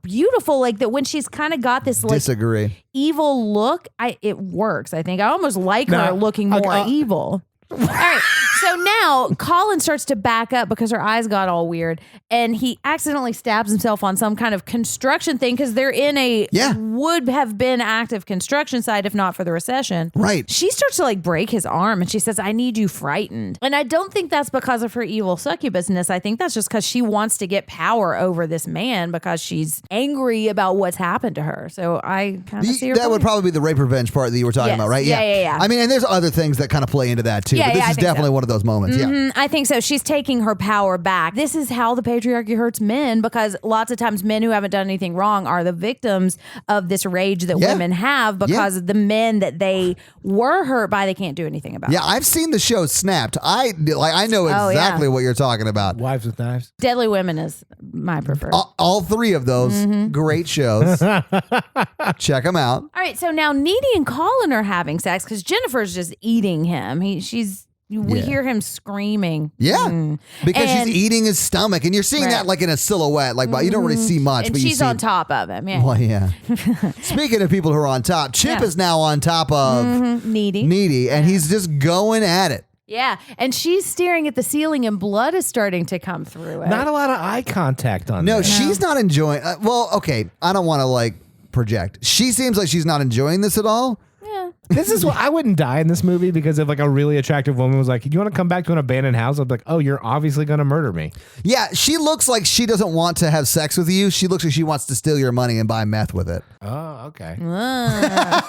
beautiful, like that when she's kind of got this like Disagree. evil look, it works. I think I almost like her Nah, looking more I'll- evil. All right. So now Colin starts to back up because her eyes got all weird, and he accidentally stabs himself on some kind of construction thing because they're in a would have been active construction site if not for the recession. Right. She starts to like break his arm, and she says, "I need you frightened." And I don't think that's because of her evil succubusness. I think that's just because she wants to get power over this man because she's angry about what's happened to her. So I kind of see her. That would probably be the rape revenge part that you were talking about, right? Yeah. I mean, and there's other things that kind of play into that too. Yeah, but this I is think definitely so. one of those moments. Yeah. I think so. She's taking her power back. This is how the patriarchy hurts men, because lots of times men who haven't done anything wrong are the victims of this rage that women have because the men that they were hurt by, they can't do anything about. Yeah, I've seen the show Snapped. I know exactly what you're talking about. Wives with Knives. Deadly Women is my preferred. All three of those great shows. Check them out. All right, so now Needy and Colin are having sex because Jennifer's just eating him. We hear him screaming. Yeah, because she's eating his stomach, and you're seeing that like in a silhouette. Like, you don't really see much, and but you she's see on top of him. Yeah. Well, yeah. Speaking of people who are on top, Chip is now on top of Needy, and he's just going at it. Yeah, and she's staring at the ceiling, and blood is starting to come through it. Not a lot of eye contact on No, this. she's not enjoying. Well, okay, I don't want to project. She seems like she's not enjoying this at all. Yeah. This is what I wouldn't die in this movie because if like a really attractive woman was like, "You want to come back to an abandoned house?" I'd be like, "Oh, you're obviously going to murder me." Yeah, she looks like she doesn't want to have sex with you. She looks like she wants to steal your money and buy meth with it. Oh, okay. Mike,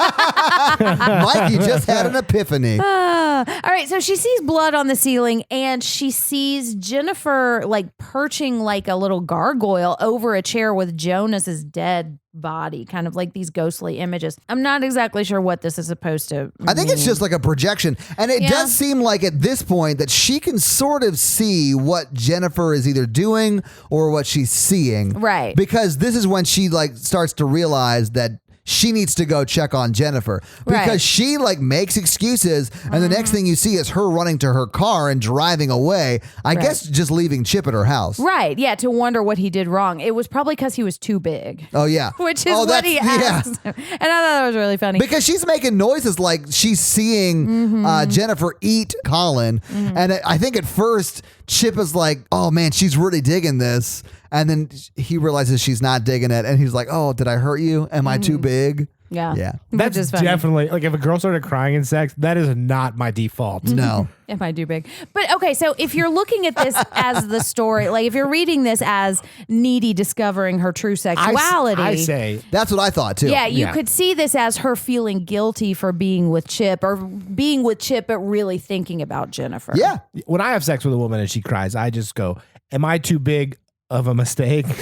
you just had an epiphany. All right, so she sees blood on the ceiling, and she sees Jennifer perching like a little gargoyle over a chair with Jonas's dead body, kind of like these ghostly images. I'm not exactly sure what this is supposed to I think it's just like a projection. And it does seem like at this point that she can sort of see what Jennifer is either doing or what she's seeing. Right. Because this is when she starts to realize that she needs to go check on Jennifer because she makes excuses, and the next thing you see is her running to her car and driving away. I guess just leaving Chip at her house. Right, yeah, to wonder what he did wrong. It was probably because he was too big. Oh, yeah. Which is what he asked. And I thought that was really funny. Because she's making noises like she's seeing Jennifer eat Colin. And I think at first Chip is like, oh man, she's really digging this. And then he realizes she's not digging it. And he's like, oh, did I hurt you? Am I too big? Yeah. Yeah. Which is funny. Definitely, if a girl started crying in sex, that is not my default. No. Am I too big? But okay, so if you're looking at this as the story, if you're reading this as Needy discovering her true sexuality. I say. That's what I thought too. Yeah, you could see this as her feeling guilty for being with Chip or being with Chip, but really thinking about Jennifer. Yeah. When I have sex with a woman and she cries, I just go, am I too big of a mistake? Well,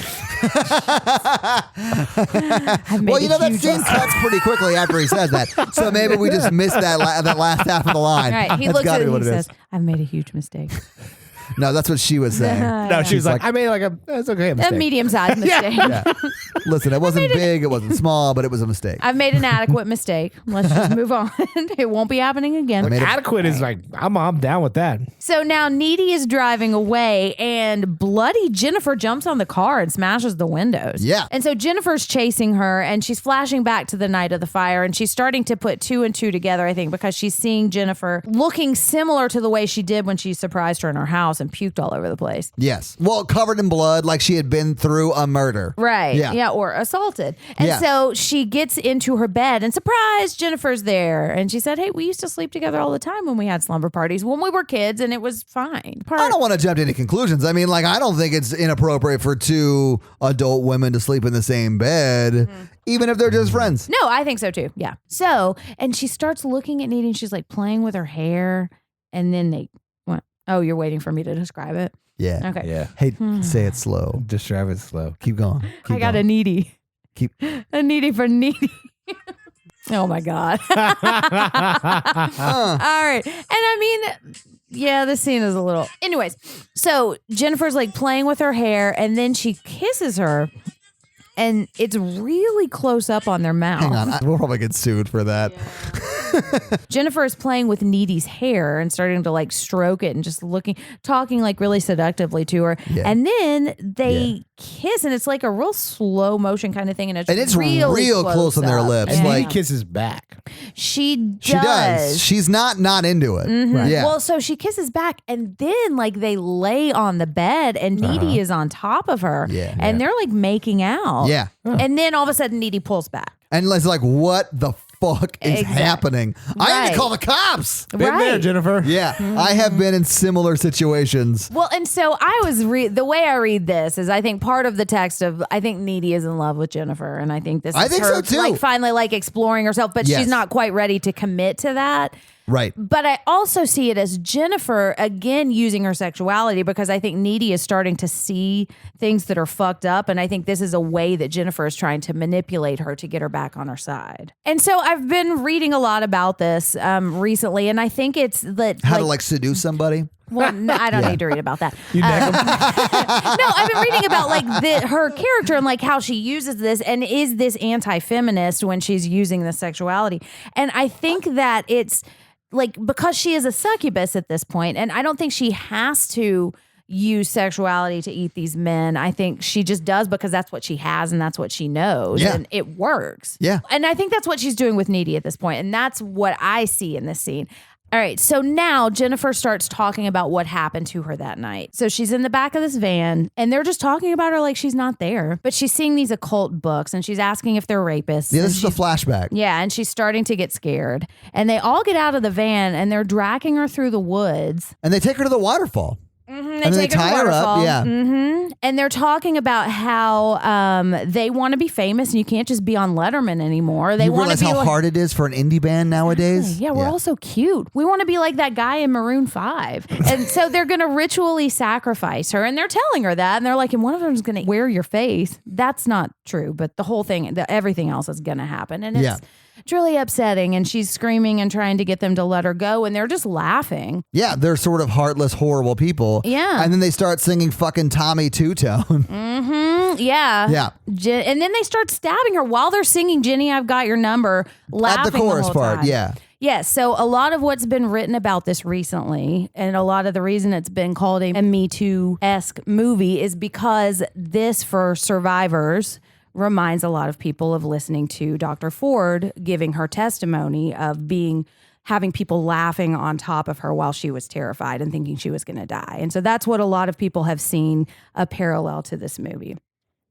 that scene cuts pretty quickly after he says that. So maybe we just missed that last half of the line. All right, he That's looks gotta at it be and what he it is. says, I've made a huge mistake. No, that's what she was saying. No, she was like, I made that's okay, a A mistake. medium-sized mistake. Yeah. Listen, it wasn't big, it wasn't small, but it was a mistake. I've made an adequate mistake. Let's just move on. It won't be happening again. Adequate is I'm down with that. So now Needy is driving away, and bloody Jennifer jumps on the car and smashes the windows. Yeah. And so Jennifer's chasing her, and she's flashing back to the night of the fire, and she's starting to put two and two together, I think, because she's seeing Jennifer looking similar to the way she did when she surprised her in her house and puked all over the place. Yes. Well, covered in blood, like she had been through a murder. Right. Yeah. Yeah, or assaulted. And so she gets into her bed, and surprise, Jennifer's there. And she said, hey, we used to sleep together all the time when we had slumber parties when we were kids, and it was fine. I don't want to jump to any conclusions. I mean, I don't think it's inappropriate for two adult women to sleep in the same bed, even if they're just friends. No, I think so too. Yeah. So, and she starts looking at Needy, and she's playing with her hair, and then they went, oh, you're waiting for me to describe it? Yeah. Okay. Yeah. Hey, say it slow. Describe it slow. Keep going. I got a needy. A needy for needy. Oh my God. All right. And I mean, yeah, this scene is a little. Anyways, so Jennifer's playing with her hair, and then she kisses her, and it's really close up on their mouth. Hang on. We'll probably get sued for that. Jennifer is playing with Needy's hair and starting to like stroke it and just talking like really seductively to her. Yeah. And then they kiss, and it's like a real slow motion kind of thing. And it's really real close on their lips. And like he kisses back. She does. She's not into it. Right. Yeah. Well, so she kisses back, and then like they lay on the bed, and Needy is on top of her. Yeah. And they're like making out. Yeah. And then all of a sudden, Needy pulls back. And it's like, what the fuck is happening? I need to call the cops. Been there, Jennifer. Yeah. I have been in similar situations. Well, and so I was the way I read this is I think part of the text of I think Needy is in love with Jennifer, and I think this is her so too. like finally like exploring herself, but she's not quite ready to commit to that. Right. But I also see it as Jennifer, again, using her sexuality, because I think Needy is starting to see things that are fucked up. And I think this is a way that Jennifer is trying to manipulate her to get her back on her side. And so I've been reading a lot about this recently. And I think it's that how to seduce somebody. Well, no, I don't need to read about that. No, I've been reading about like her character and like how she uses this, and is this anti-feminist when she's using this sexuality. And I think that it's like because she is a succubus at this point, and I don't think she has to use sexuality to eat these men. I think she just does because that's what she has and that's what she knows, and it works. Yeah. And I think that's what she's doing with Needy at this point, and that's what I see in this scene. All right, so now Jennifer starts talking about what happened to her that night. So she's in the back of this van, and they're just talking about her like she's not there. But she's seeing these occult books, and she's asking if they're rapists. Yeah, this is a flashback. Yeah, and she's starting to get scared. And they all get out of the van, and they're dragging her through the woods. And they take her to the waterfall. And they tie her up, And they're talking about how they want to be famous, and you can't just be on Letterman anymore. They want to realize how hard it is for an indie band nowadays. Yeah, we're all so cute. We want to be like that guy in Maroon 5. And so they're going to ritually sacrifice her, and they're telling her that, and they're like, and one of them is going to wear your face. That's not true, but the whole thing, everything else is going to happen. And it's really upsetting, and she's screaming and trying to get them to let her go, and they're just laughing. Yeah, they're sort of heartless, horrible people. Yeah. And then they start singing fucking Tommy Two-Tone. Mm-hmm. Yeah. Yeah. And then they start stabbing her while they're singing Jenny, I've Got Your Number, laughing at the chorus whole part, time. yeah. Yeah, so a lot of what's been written about this recently, and a lot of the reason it's been called a Me Too-esque movie is because this, for survivors, reminds a lot of people of listening to Dr. Ford giving her testimony of having people laughing on top of her while she was terrified and thinking she was going to die. And so that's what a lot of people have seen a parallel to this movie.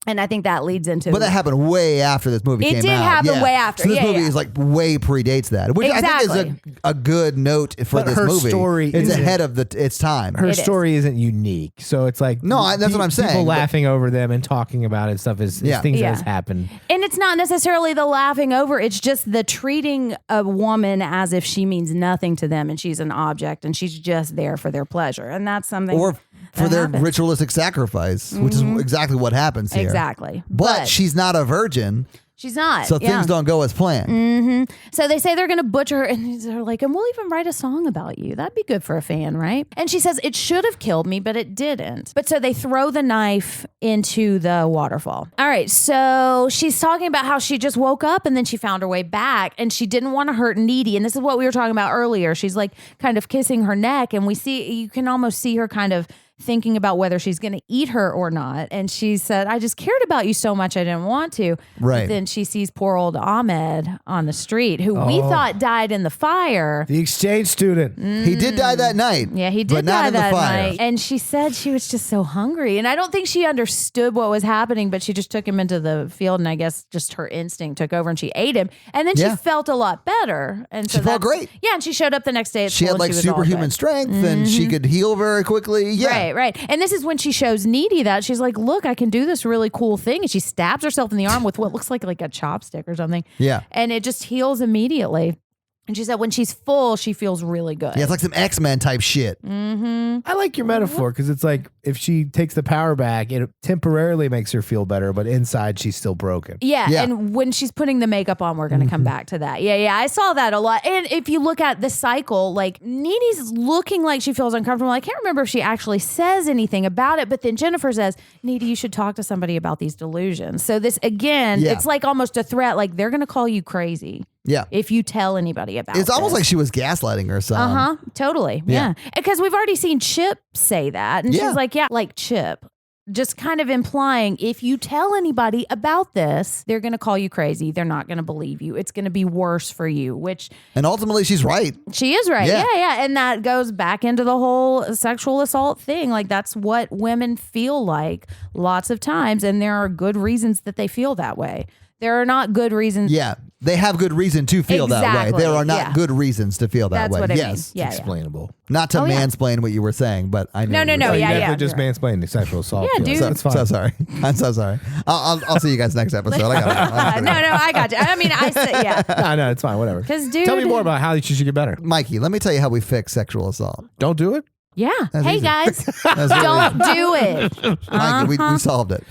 And I think that leads into... But that happened way after this movie came out. It did happen way after. So this movie is like way predates that, which I think is a good note for this movie. Her story is ahead of its time. Her story isn't unique. So it's like... No, that's what I'm saying. People laughing over them and talking about it and stuff is things that has happened. And it's not necessarily the laughing over. It's just the treating a woman as if she means nothing to them and she's an object and she's just there for their pleasure. And that's something... Or for their ritualistic sacrifice, which is exactly what happens here. Exactly. But she's not a virgin. She's not. So things don't go as planned. So they say they're going to butcher her, and they're like, and we'll even write a song about you. That'd be good for a fan, right? And she says, it should have killed me, but it didn't. But so they throw the knife into the waterfall. All right. So she's talking about how she just woke up and then she found her way back, and she didn't want to hurt Needy. And this is what we were talking about earlier. She's like kind of kissing her neck, and you can almost see her kind of thinking about whether she's going to eat her or not. And she said, I just cared about you so much I didn't want to. Right. But then she sees poor old Ahmed on the street, who we thought died in the fire. The exchange student. He did die that night. Yeah, he did but not die in the that fire. night. And she said she was just so hungry. And I don't think she understood what was happening, but she just took him into the field, and I guess just her instinct took over and she ate him. And then she felt a lot better. And so she felt great. Yeah, and she showed up the next day at school. She had like superhuman strength and she could heal very quickly. Yeah. Right. And this is when she shows Needy that. She's like, look, I can do this really cool thing. And she stabs herself in the arm with what looks like a chopstick or something. Yeah. And it just heals immediately. And she said when she's full, she feels really good. Yeah, it's like some X-Men type shit. I like your metaphor because it's like if she takes the power back, it temporarily makes her feel better, but inside she's still broken. Yeah, and when she's putting the makeup on, we're going to come back to that. Yeah, I saw that a lot. And if you look at the cycle, like Needy's looking like she feels uncomfortable. I can't remember if she actually says anything about it, but then Jennifer says, Needy, you should talk to somebody about these delusions. So this, again, it's like almost a threat, like they're going to call you crazy. Yeah. if you tell anybody about it. It's almost like she was gaslighting her son. Totally. Yeah. Yeah. Because we've already seen Chip say that. And Yeah. she's like, yeah, like Chip. Just kind of implying if you tell anybody about this, they're going to call you crazy. They're not going to believe you. It's going to be worse for you, which And ultimately, she's right. she is right. Yeah. Yeah. And that goes back into the whole sexual assault thing. Like that's what women feel like lots of times. And there are good reasons that they feel that way. There are not good reasons. Yeah. They have good reason to feel that way. Exactly, There are not yeah. good reasons to feel that That's way. what I Yes. mean. Yeah. Explainable. Not to Oh, yeah. mansplain what you were saying, but I know. No, what no, you no. were You Yeah, definitely yeah. just mansplained the sexual assault. Yeah, feelings. dude. That's fine. So sorry. I'm so sorry. I'll see you guys next episode. I got it. No, I got you. I mean, I said, yeah. No, it's fine. Whatever. 'Cause, dude- Tell me more about how you should get better. Mikey, let me tell you how we fix sexual assault. Don't do it. Yeah. Hey, easy. guys, That's really don't easy. do it. Mikey, we solved it.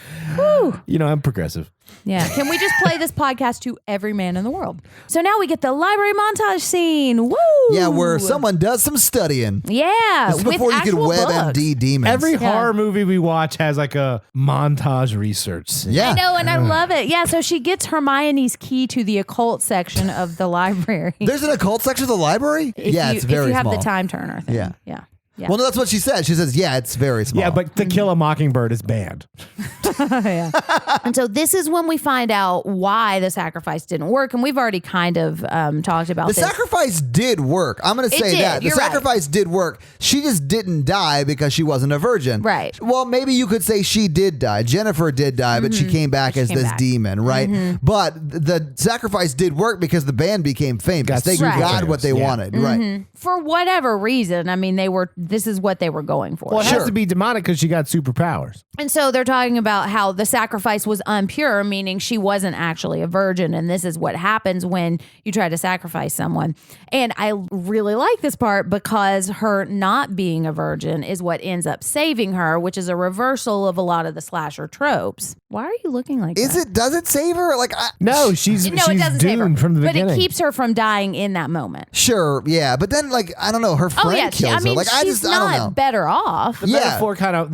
You know, I'm progressive. Yeah. Can we just play this podcast to every man in the world? So now we get the library montage scene. Woo! Yeah, where someone does some studying. Yeah. This is with before you could actual WebMD books. demons. Every Yeah. horror movie we watch has like a montage research scene. yeah. I know, and I love it. Yeah, so she gets Hermione's key to the occult section of the library. There's an occult section of the library? Yeah, it's very if you have small. the time turner thing. Yeah. Yeah. Yeah. Well, no, that's what she said. She says, yeah, it's very small. Yeah, but To Kill a Mockingbird is banned. Yeah. And so this is when we find out why the sacrifice didn't work. And we've already kind of talked about the this. sacrifice did work. I'm going to It say did. that. The You're right. sacrifice did work. She just didn't die because she wasn't a virgin. Right. Well, maybe you could say she did die. Jennifer did die, but she came back as came this back. demon, right? But the sacrifice did work because the band became famous. Got They super got what they famous, yeah. wanted, right? For whatever reason, I mean, this is what they were going for. Well, it Sure. has to be demonic because she got superpowers. And so they're talking about how the sacrifice was impure, meaning she wasn't actually a virgin. And this is what happens when you try to sacrifice someone. And I really like this part because her not being a virgin is what ends up saving her, which is a reversal of a lot of the slasher tropes. Why are you looking like that? Does it save her? Like, No, she's No, it doesn't save her. doomed from the but beginning. it keeps her from dying in that moment. sure, yeah. But then, like, I don't know. Her friend Oh yeah, kills I mean, her. Like, she's I don't know. not better off. the Yeah.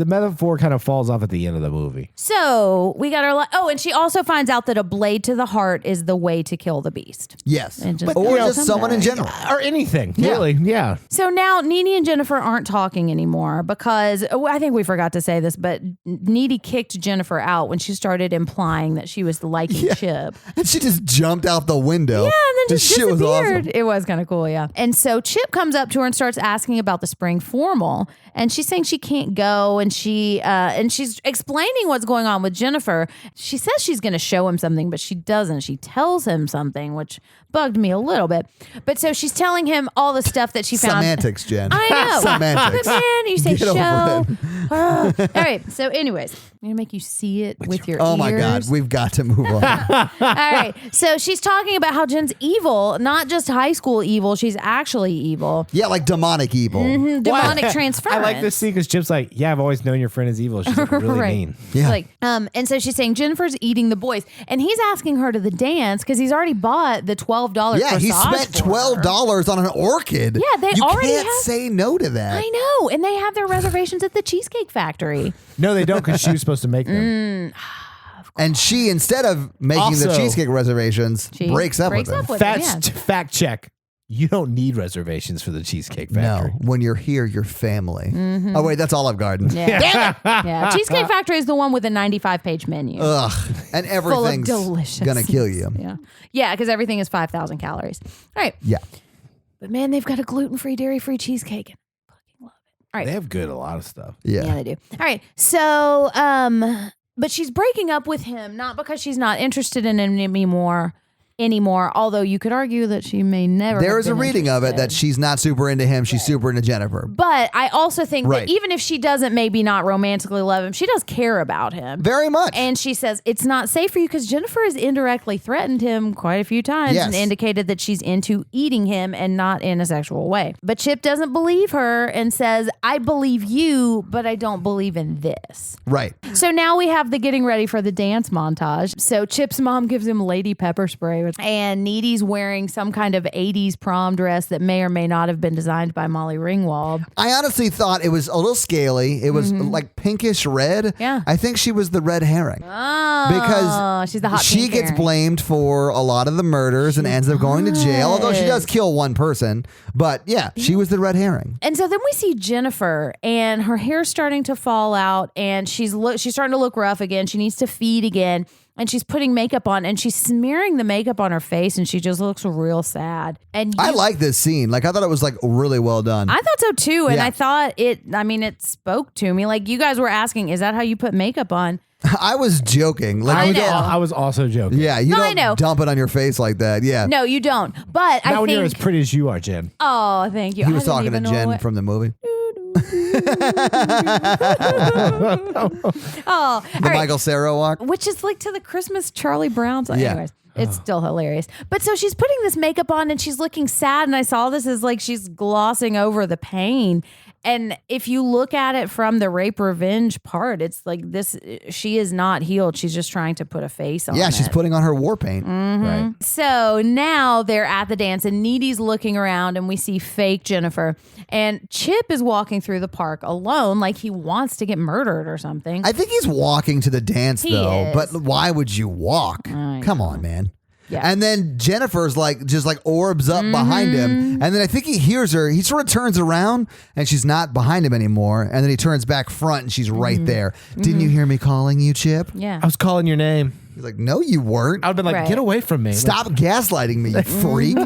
metaphor kind of falls off at the end of the movie. So we got her. Oh, and she also finds out that a blade to the heart is the way to kill the beast. Yes. And just- Or Yeah, just someone in someday. general. Or anything, Yeah. really. Yeah. So now Needy and Jennifer aren't talking anymore because I think we forgot to say this, but Needy kicked Jennifer out when she started implying that she was liking Chip. And she just jumped out the window. Yeah, and then This just shit was disappeared. awesome. It was kind of cool, yeah. And so Chip comes up to her and starts asking about the spring formal, and she's saying she can't go, and she's explaining what's going on with Jennifer. She says she's going to show him something, but she doesn't. She tells him something, which bugged me a little bit. But so she's telling him all the stuff that she found. Semantics, Jen. I know. Semantics. But man, you say Get show. over All right. So, anyways, I'm gonna make you see it with your Oh ears. my God, we've got to move on. All right. So she's talking about how Jen's evil, not just high school evil. She's actually evil. Yeah, like demonic evil. Demonic transference. I like this scene because Chip's like, yeah, I've always known your friend is evil. She's like, really Right. mean. Yeah. Like, and so she's saying Jennifer's eating the boys, and he's asking her to the dance because he's already bought the $12. Yeah, he corsage spent for her. $12 on an orchid. Yeah, they you already can't have- say no to that. I know, and they have their reservations at the Cheesecake Factory. No, they don't because she was supposed to make them. And she, instead of making the Also- cheesecake reservations, She breaks up breaks with him. up with Fact, him. fact check. You don't need reservations for the Cheesecake No, Factory. when you're here, you're family. Oh wait, that's Olive Garden. Yeah. Yeah. Cheesecake Factory is the one with a 95-page menu. Ugh, and Full of everything's delicious. gonna kill you. Yeah. Yeah, because everything is 5,000 calories. All right. Yeah. But man, they've got a gluten-free, dairy-free cheesecake. I fucking love it. All right. They have good a lot of stuff. Yeah. Yeah, they do. All right. So, but she's breaking up with him, not because she's not interested in him anymore, although you could argue that she may never. There have is a been reading of it that interested. she's not super into him. She's super into Jennifer. But I also think Right. that even if she doesn't maybe not romantically love him, she does care about him. Very much. And she says, it's not safe for you because Jennifer has indirectly threatened him quite a few times Yes. and indicated that she's into eating him and not in a sexual way. But Chip doesn't believe her and says, I believe you, but I don't believe in this. Right. So now we have the getting ready for the dance montage. So Chip's mom gives him lady pepper spray, favorite. And Needy's wearing some kind of 80s prom dress that may or may not have been designed by Molly Ringwald. I honestly thought it was a little scaly. It was like pinkish red. Yeah. I think she was the red herring. Oh, Because she's the hot she pink gets herring. blamed for a lot of the murders and ends up going to jail, although she does kill one person. But yeah, she was the red herring. And so then we see Jennifer, and her hair's starting to fall out, and she's starting to look rough again. She needs to feed again, and she's putting makeup on, and she's smearing the makeup on her face, and she just looks real sad. And I like this scene. Like, I thought it was like really well done. I thought so too, and Yeah. I thought it spoke to me. Like, you guys were asking, is that how you put makeup on? I was joking. Like, I know. I was also joking. yeah, you No, I know. don't dump it on your face like that. Yeah. No, you don't. But Not I when you're as think. pretty as you are, Jen. Oh, thank you. He I was didn't talking to even know Jen what- from the movie. Oh, all The right. Michael Cera walk. Which is like to the Christmas Charlie Brown song. Yeah. Anyways, it's still hilarious. But so she's putting this makeup on and she's looking sad. And I saw this as like she's glossing over the pain. And if you look at it from the rape revenge part, it's like this, she is not healed. She's just trying to put a face on Yeah, it. she's putting on her war paint. Right. So now they're at the dance and Needy's looking around and we see fake Jennifer. And Chip is walking through the park alone like he wants to get murdered or something. I think he's walking to the dance He though, is. but why would you walk? Come on, man. Yeah. And then Jennifer's like just like orbs up behind him. And then I think he hears her. He sort of turns around and she's not behind him anymore. And then he turns back front and she's right there. Didn't you hear me calling you, Chip? Yeah. I was calling your name. He's like, no, you weren't. I would have been like, Right. get away from me. Stop gaslighting me, you freak.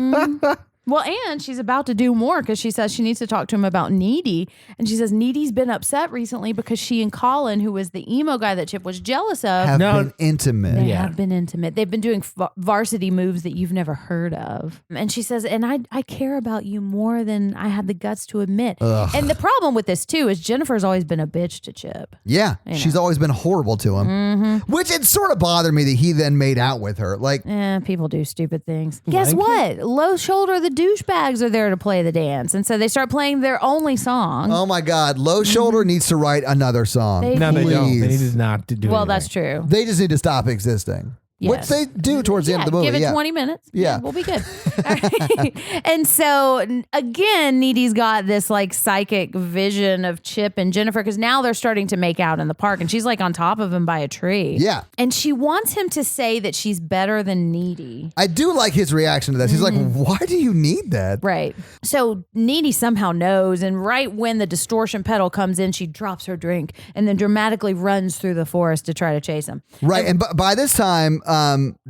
Well, and she's about to do more because she says she needs to talk to him about Needy. And she says Needy's been upset recently because she and Colin, who was the emo guy that Chip was jealous of, Have No. been intimate. they Yeah. have been intimate. They've been doing varsity moves that you've never heard of. And she says, and I care about you more than I had the guts to admit. And the problem with this, too, is Jennifer's always been a bitch to Chip. Yeah, she's always been horrible to him. Which it sort of bothered me that he then made out with her. Like, People do stupid things. Guess what? Low Shoulder, the douchebags are there to play the dance. And so they start playing their only song. oh my God, Low Shoulder needs to write another song. No, they don't. They Please. need to not do Well, anything. that's true. They just need to stop existing. Which Yes. they do towards the end of the movie. Give it yeah. 20 minutes. Yeah. We'll be good. All right. And so again, Needy's got this like psychic vision of Chip and Jennifer because now they're starting to make out in the park and she's like on top of him by a tree. Yeah. And she wants him to say that she's better than Needy. I do like his reaction to this. He's like, why do you need that? Right. So Needy somehow knows. And right when the distortion pedal comes in, she drops her drink and then dramatically runs through the forest to try to chase him. Right. And by this time,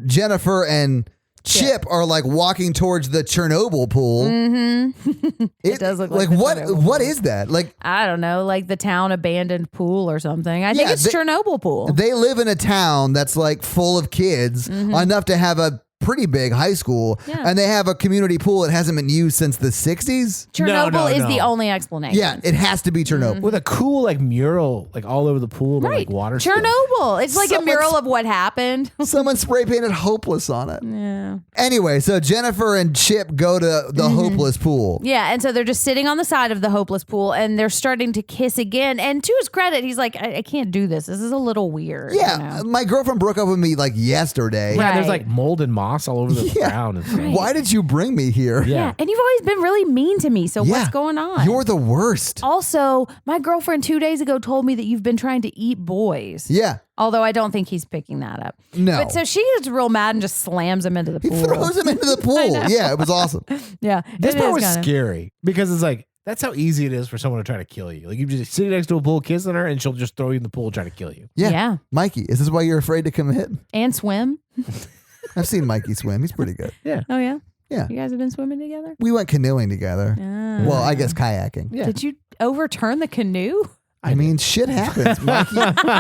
Jennifer and Chip are like walking towards the Chernobyl pool. It does look like the Chernobyl what is that? Like, I don't know, like the town abandoned pool or something. I think Yeah, it's they- Chernobyl pool. they live in a town that's like full of kids, enough to have a pretty big high school, Yeah. and they have a community pool that hasn't been used since the 60s. Chernobyl No, is no. the only explanation. Yeah, it has to be Chernobyl. With a cool like mural like all over the pool, but, Right. like water. stuff. Chernobyl. It's like a Someone's- mural of what happened. Someone spray painted hopeless on it. Yeah. Anyway, so Jennifer and Chip go to the hopeless pool. Yeah. And so they're just sitting on the side of the hopeless pool and they're starting to kiss again. And to his credit, he's like, I can't do this. This is a little weird. Yeah, you know? my girlfriend broke up with me like yesterday. Yeah, there's Right. like mold and moss all over the Yeah. ground. And stuff. Why did you bring me here? Yeah. And you've always been really mean to me. So Yeah. what's going on? You're the worst. Also, my girlfriend 2 days ago told me that you've been trying to eat boys. Yeah. Although I don't think he's picking that up. No. But so she gets real mad and just slams him into the He pool. throws him into the pool. Yeah, it was awesome. Yeah. This it part is was kinda- scary because it's like that's how easy it is for someone to try to kill you. Like you just sit next to a pool kissing her, and she'll just throw you in the pool and try to kill you. Yeah. Yeah. Mikey, is this why you're afraid to commit? And swim. I've seen Mikey swim. He's pretty good. Oh, yeah? Yeah. You guys have been swimming together? We went canoeing together. Ah. Well, I guess kayaking. Yeah. Did you overturn the canoe? I mean, shit happens.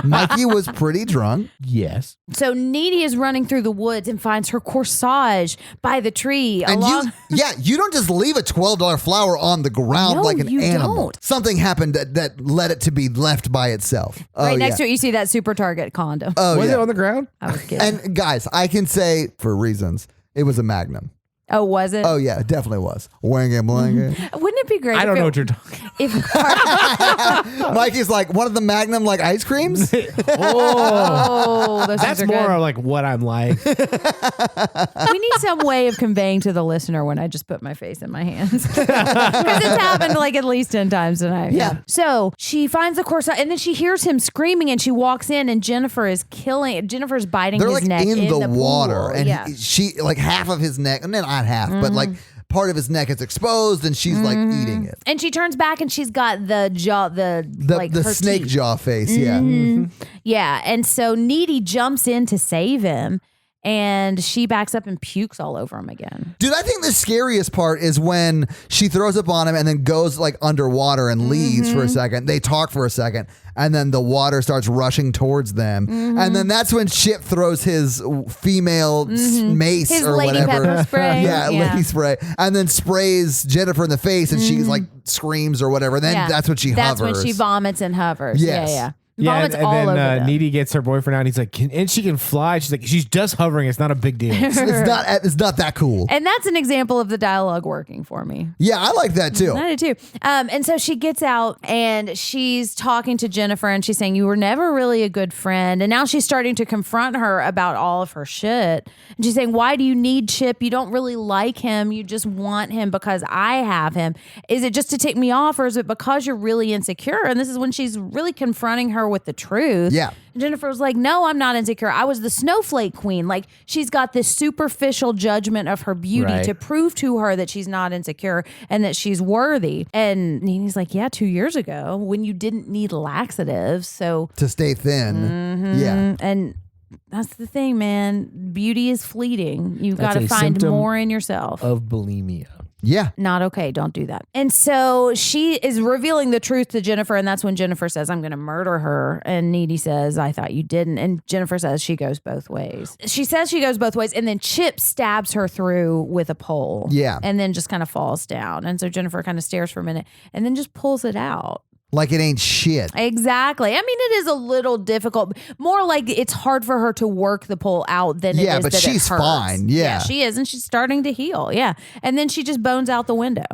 Mikey was pretty drunk. Yes. So Needy is running through the woods and finds her corsage by the tree. And along- you don't just leave a $12 flower on the ground No, like an you animal. don't. Something happened that led it to be left by itself. right next to it, you see that Super Target condom. Oh, Was yeah. it on the ground? I was kidding. And guys, I can say for reasons, it was a Magnum. Oh, was it? Oh yeah, it definitely was. Wangy blangy. Wouldn't it be great? I don't if know it- what you're talking. If Mikey's like one of the Magnum like ice creams. Oh, those that's things are more good. like what I'm like. We need some way of conveying to the listener when I just put my face in my hands. Because it's happened like at least 10 times tonight. Yeah. So she finds the corsage and then she hears him screaming and she walks in and Jennifer's biting They're his like neck in the water, pool. and yeah. she like half of his neck, not half, but like part of his neck is exposed, and she's like eating it. And she turns back and she's got the jaw, The her snake teeth. jaw face, yeah. Yeah. And so Needy jumps in to save him and she backs up and pukes all over him again. Dude, I think the scariest part is when she throws up on him and then goes like underwater and leaves for a second. They talk for a second, and then the water starts rushing towards them. And then that's when Chip throws his female mace His or lady whatever. pepper spray. Yeah, lady spray. And then sprays Jennifer in the face, and she's like screams or whatever. Then Yeah. that's when she hovers. That's when she vomits and hovers. Yes. Yeah. Yeah, Vomits and all then over them. Needy gets her boyfriend out. And he's like, and she can fly. She's like, she's just hovering. It's not a big deal. It's not that cool. And that's an example of the dialogue working for me. Yeah, I like that too. I do too. And so she gets out and she's talking to Jennifer and she's saying, you were never really a good friend. And now she's starting to confront her about all of her shit. And she's saying, why do you need Chip? You don't really like him. You just want him because I have him. Is it just to take me off, or is it because you're really insecure? And this is when she's really confronting her with the truth. Yeah. And Jennifer was like, no, I'm not insecure. I was the snowflake queen. Like, she's got this superficial judgment of her beauty Right. to prove to her that she's not insecure and that she's worthy. And Nini's like, yeah, 2 years ago when you didn't need laxatives. So, To stay thin. Yeah. and that's the thing, man. Beauty is fleeting. You've got That's to a find symptom more in yourself. Of bulimia. Yeah. Not okay. Don't do that. And so she is revealing the truth to Jennifer. And that's when Jennifer says, I'm going to murder her. And Needy says, I thought you didn't. And Jennifer says she goes both ways. She says she goes both ways. And then Chip stabs her through with a pole. Yeah. And then just kind of falls down. And so Jennifer kind of stares for a minute and then just pulls it out. Like it ain't shit. Exactly. I mean, it is a little difficult. More like it's hard for her to work the pole out than it Yeah, is but that it she's hurts. fine. Yeah. She is. And she's starting to heal. Yeah. And then she just bones out the window.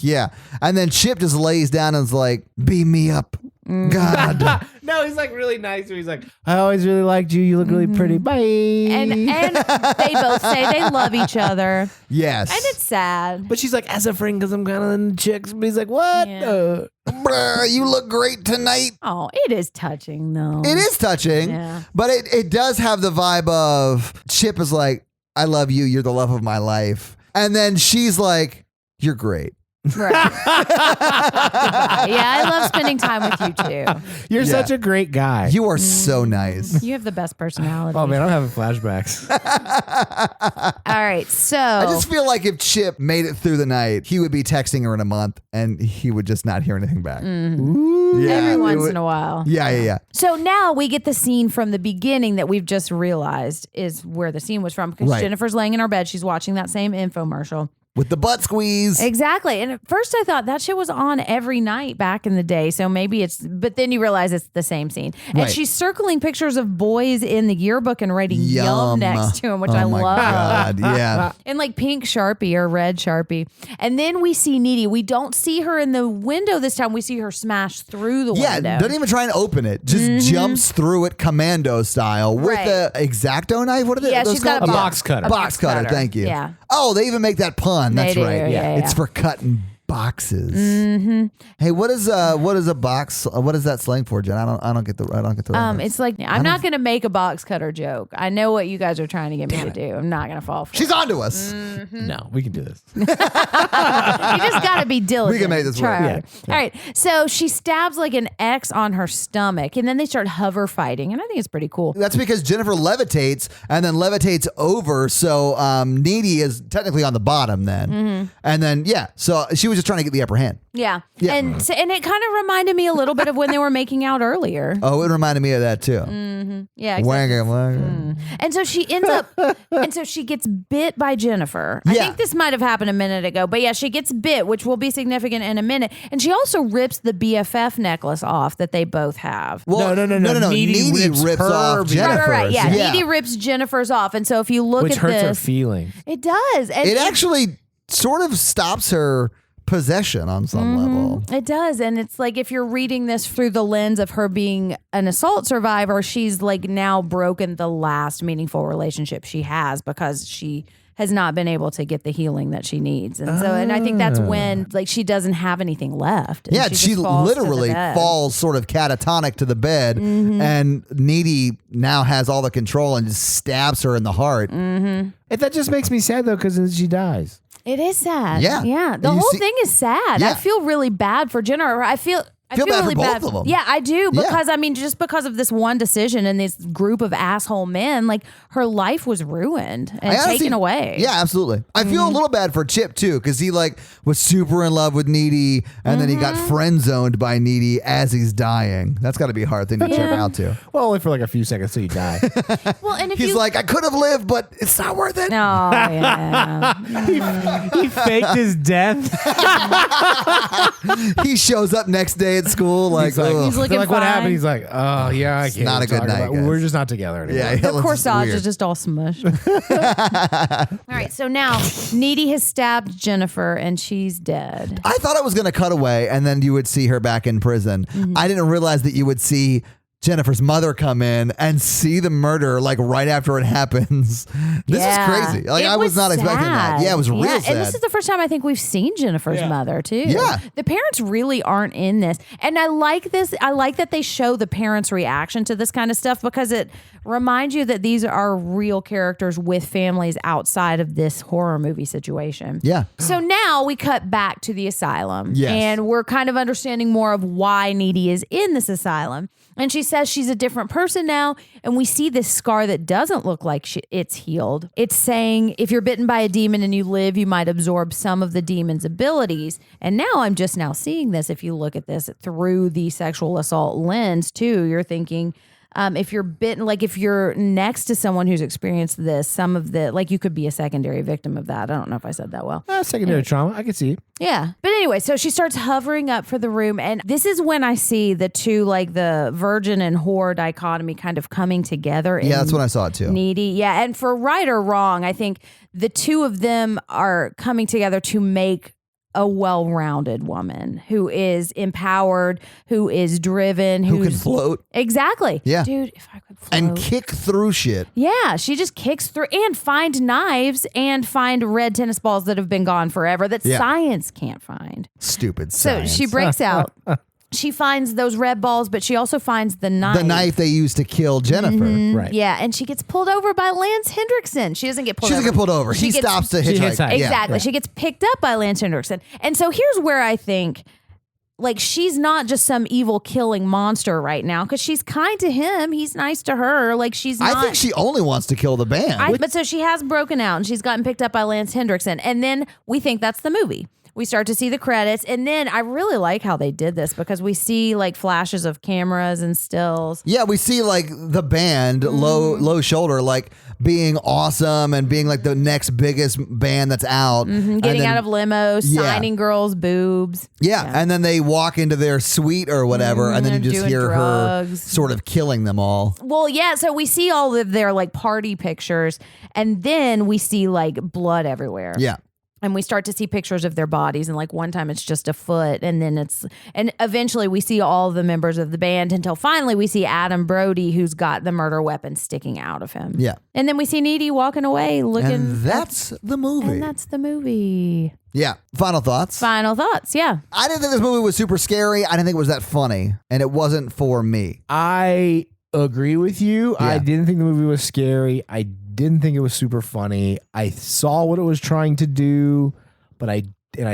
Yeah. And then Chip just lays down and is like, beam me up. God. No, he's like really nice. He's like, I always really liked you. You look really pretty. Bye. And they both say they love each other. Yes. And it's sad. But she's like, as a friend, because I'm kind of into chicks. But he's like, what? Yeah. Bruh, you look great tonight. Oh, it is touching though. It is touching, Yeah. but it does have the vibe of Chip is like, I love you. You're the love of my life. And then she's like, you're great. Right. Yeah, I love spending time with you too. You're Yeah. such a great guy. You are so nice. You have the best personality. Oh, man, I'm having flashbacks. All right, so I just feel like if Chip made it through the night, he would be texting her in a month and he would just not hear anything back. Yeah, every it once would- in a while. Yeah. So now we get the scene from the beginning that we've just realized is where the scene was from because Right. Jennifer's laying in her bed. She's watching that same infomercial. With the butt squeeze. Exactly. And at first I thought that shit was on every night back in the day. So maybe but then you realize it's the same scene. And Right. she's circling pictures of boys in the yearbook and writing yum next to him, which I Oh my love. God, yeah. And like pink Sharpie or red Sharpie. And then we see Needy. We don't see her in the window this time. We see her smash through the Yeah, window. don't even try and open it. Just jumps through it commando style with Right. the X-Acto knife. What are they? Yeah, those she's got called? a box cutter. Box cutter. Thank you. Yeah. Oh, they even make that pun. They That's do, right. yeah. It's for cutting boxes. Hey, what is a box? What is that slang for, Jen? I don't get the reference. It's like I'm not going to make a box cutter joke. I know what you guys are trying to get me to do. I'm not going to fall for She's it. on to us. No, we can do this. You just got to be diligent. We can make this Try work. harder. All right. So she stabs like an X on her stomach, and then they start hover fighting, and I think it's pretty cool. That's because Jennifer levitates and then levitates over, so Needy is technically on the bottom then. And then so she was just trying to get the upper hand. Yeah. Yeah. And it kind of reminded me a little bit of when they were making out earlier. Oh, it reminded me of that too. Yeah. Exactly. Wang. And so she ends up, and so she gets bit by Jennifer. I Yeah. think this might have happened a minute ago, but yeah, she gets bit, which will be significant in a minute. And she also rips the BFF necklace off that they both have. Well, No. Needy rips her off BFF. Jennifer's. Right. Yeah. Yeah. Needy rips Jennifer's off. And so if you look Which at hurts her this, feelings. it does. And It actually sort of stops her possession on some level. It does. And it's like if you're reading this through the lens of her being an assault survivor, she's like now broken the last meaningful relationship she has because she has not been able to get the healing that she needs. And so, and I think that's when like she doesn't have anything left. And Yeah, she just falls to the literally bed. falls sort of catatonic to the bed, and Needy now has all the control and just stabs her in the heart. That just makes me sad though, because then she dies. It is sad. Yeah. Yeah. The You whole see- thing is sad. Yeah. I feel really bad for Jennifer. I feel Feel bad for really both of them. Yeah, I do. Yeah. Because I mean, just because of this one decision and this group of asshole men, like her life was ruined and I honestly- taken away. Yeah, absolutely. I feel a little bad for Chip too, because he like was super in love with Needy, and then he got friend zoned by Needy as he's dying. That's got to be a hard thing to check out too. Well, only for like a few seconds till you die. Well, and if He's you like, I could have lived, but it's not worth it. no, yeah. He faked his death. He shows up next day at school like, He's like, ugh. He's looking they're like, what fine. happened? He's like, oh yeah, I can't. not a even good talk night, about it. guys. We're just not together anymore. yeah, The looks corsage weird. is just all smushed. All right, so now Needy has stabbed Jennifer and she's dead. I thought it was going to cut away and then you would see her back in prison. I didn't realize that you would see Jennifer's mother come in and see the murder like right after it happens. This is crazy. Like It I was not expecting that. sad. Yeah, it was real sad. And this is the first time I think we've seen Jennifer's mother too. Yeah. The parents really aren't in this. And I like this. I like that they show the parents' reaction to this kind of stuff because it reminds you that these are real characters with families outside of this horror movie situation. Yeah. So now we cut back to the asylum. Yes. And we're kind of understanding more of why Needy is in this asylum. And she says she's a different person now. And we see this scar that doesn't look like it's healed. It's saying if you're bitten by a demon and you live, you might absorb some of the demon's abilities. And now I'm just now seeing this. If you look at this through the sexual assault lens too, you're thinking, if you're bitten, like if you're next to someone who's experienced this, some of the, like you could be a secondary victim of that. I don't know if I said that well. Secondary trauma. I can see it. Yeah. But anyway, so she starts hovering up for the room. And this is when I see the two, like the virgin and whore dichotomy kind of coming together. Yeah, that's when I saw it too. Needy. Yeah. And for right or wrong, I think the two of them are coming together to make a well-rounded woman who is empowered, who is driven, Who can float Exactly. Yeah. Dude, if I could float. and kick through shit. Yeah, she just kicks through and find knives and find red tennis balls that have been gone forever that Yeah. science can't find. Stupid So science. she breaks out. She finds those red balls, but she also finds the knife. the knife they used to kill Jennifer. Right. Yeah, and she gets pulled over by Lance Hendrickson. She doesn't get pulled She over. doesn't get pulled over. She He gets- stops to She hitchhike. hitchhikes. Yeah. Exactly. She gets picked up by Lance Hendrickson. And so here's where I think, like, she's not just some evil killing monster right now because she's kind to him. He's nice to her. Like, she's not. I think she only wants to kill the band. But so she has broken out and she's gotten picked up by Lance Hendrickson. And then we think that's the movie. We start to see the credits. And then I really like how they did this because we see like flashes of cameras and stills. Yeah, we see like the band low shoulder like being awesome and being like the next biggest band that's out. And Getting then- out of limos, Yeah. signing girls' boobs. Yeah, and then they walk into their suite or whatever, and then you they're just doing hear her drugs. sort of killing them all. Well, yeah. So we see all of their like party pictures and then we see like blood everywhere. Yeah. And we start to see pictures of their bodies. And like one time it's just a foot. And then and eventually we see all the members of the band until finally we see Adam Brody, who's got the murder weapon sticking out of him. Yeah. And then we see Needy walking away looking. And that's the movie. And that's the movie. Yeah. Final thoughts. Final thoughts. Yeah. I didn't think this movie was super scary. I didn't think it was that funny. And it wasn't for me. I agree with you. Yeah. I didn't think the movie was scary. I didn't think it was super funny. I saw what it was trying to do, but I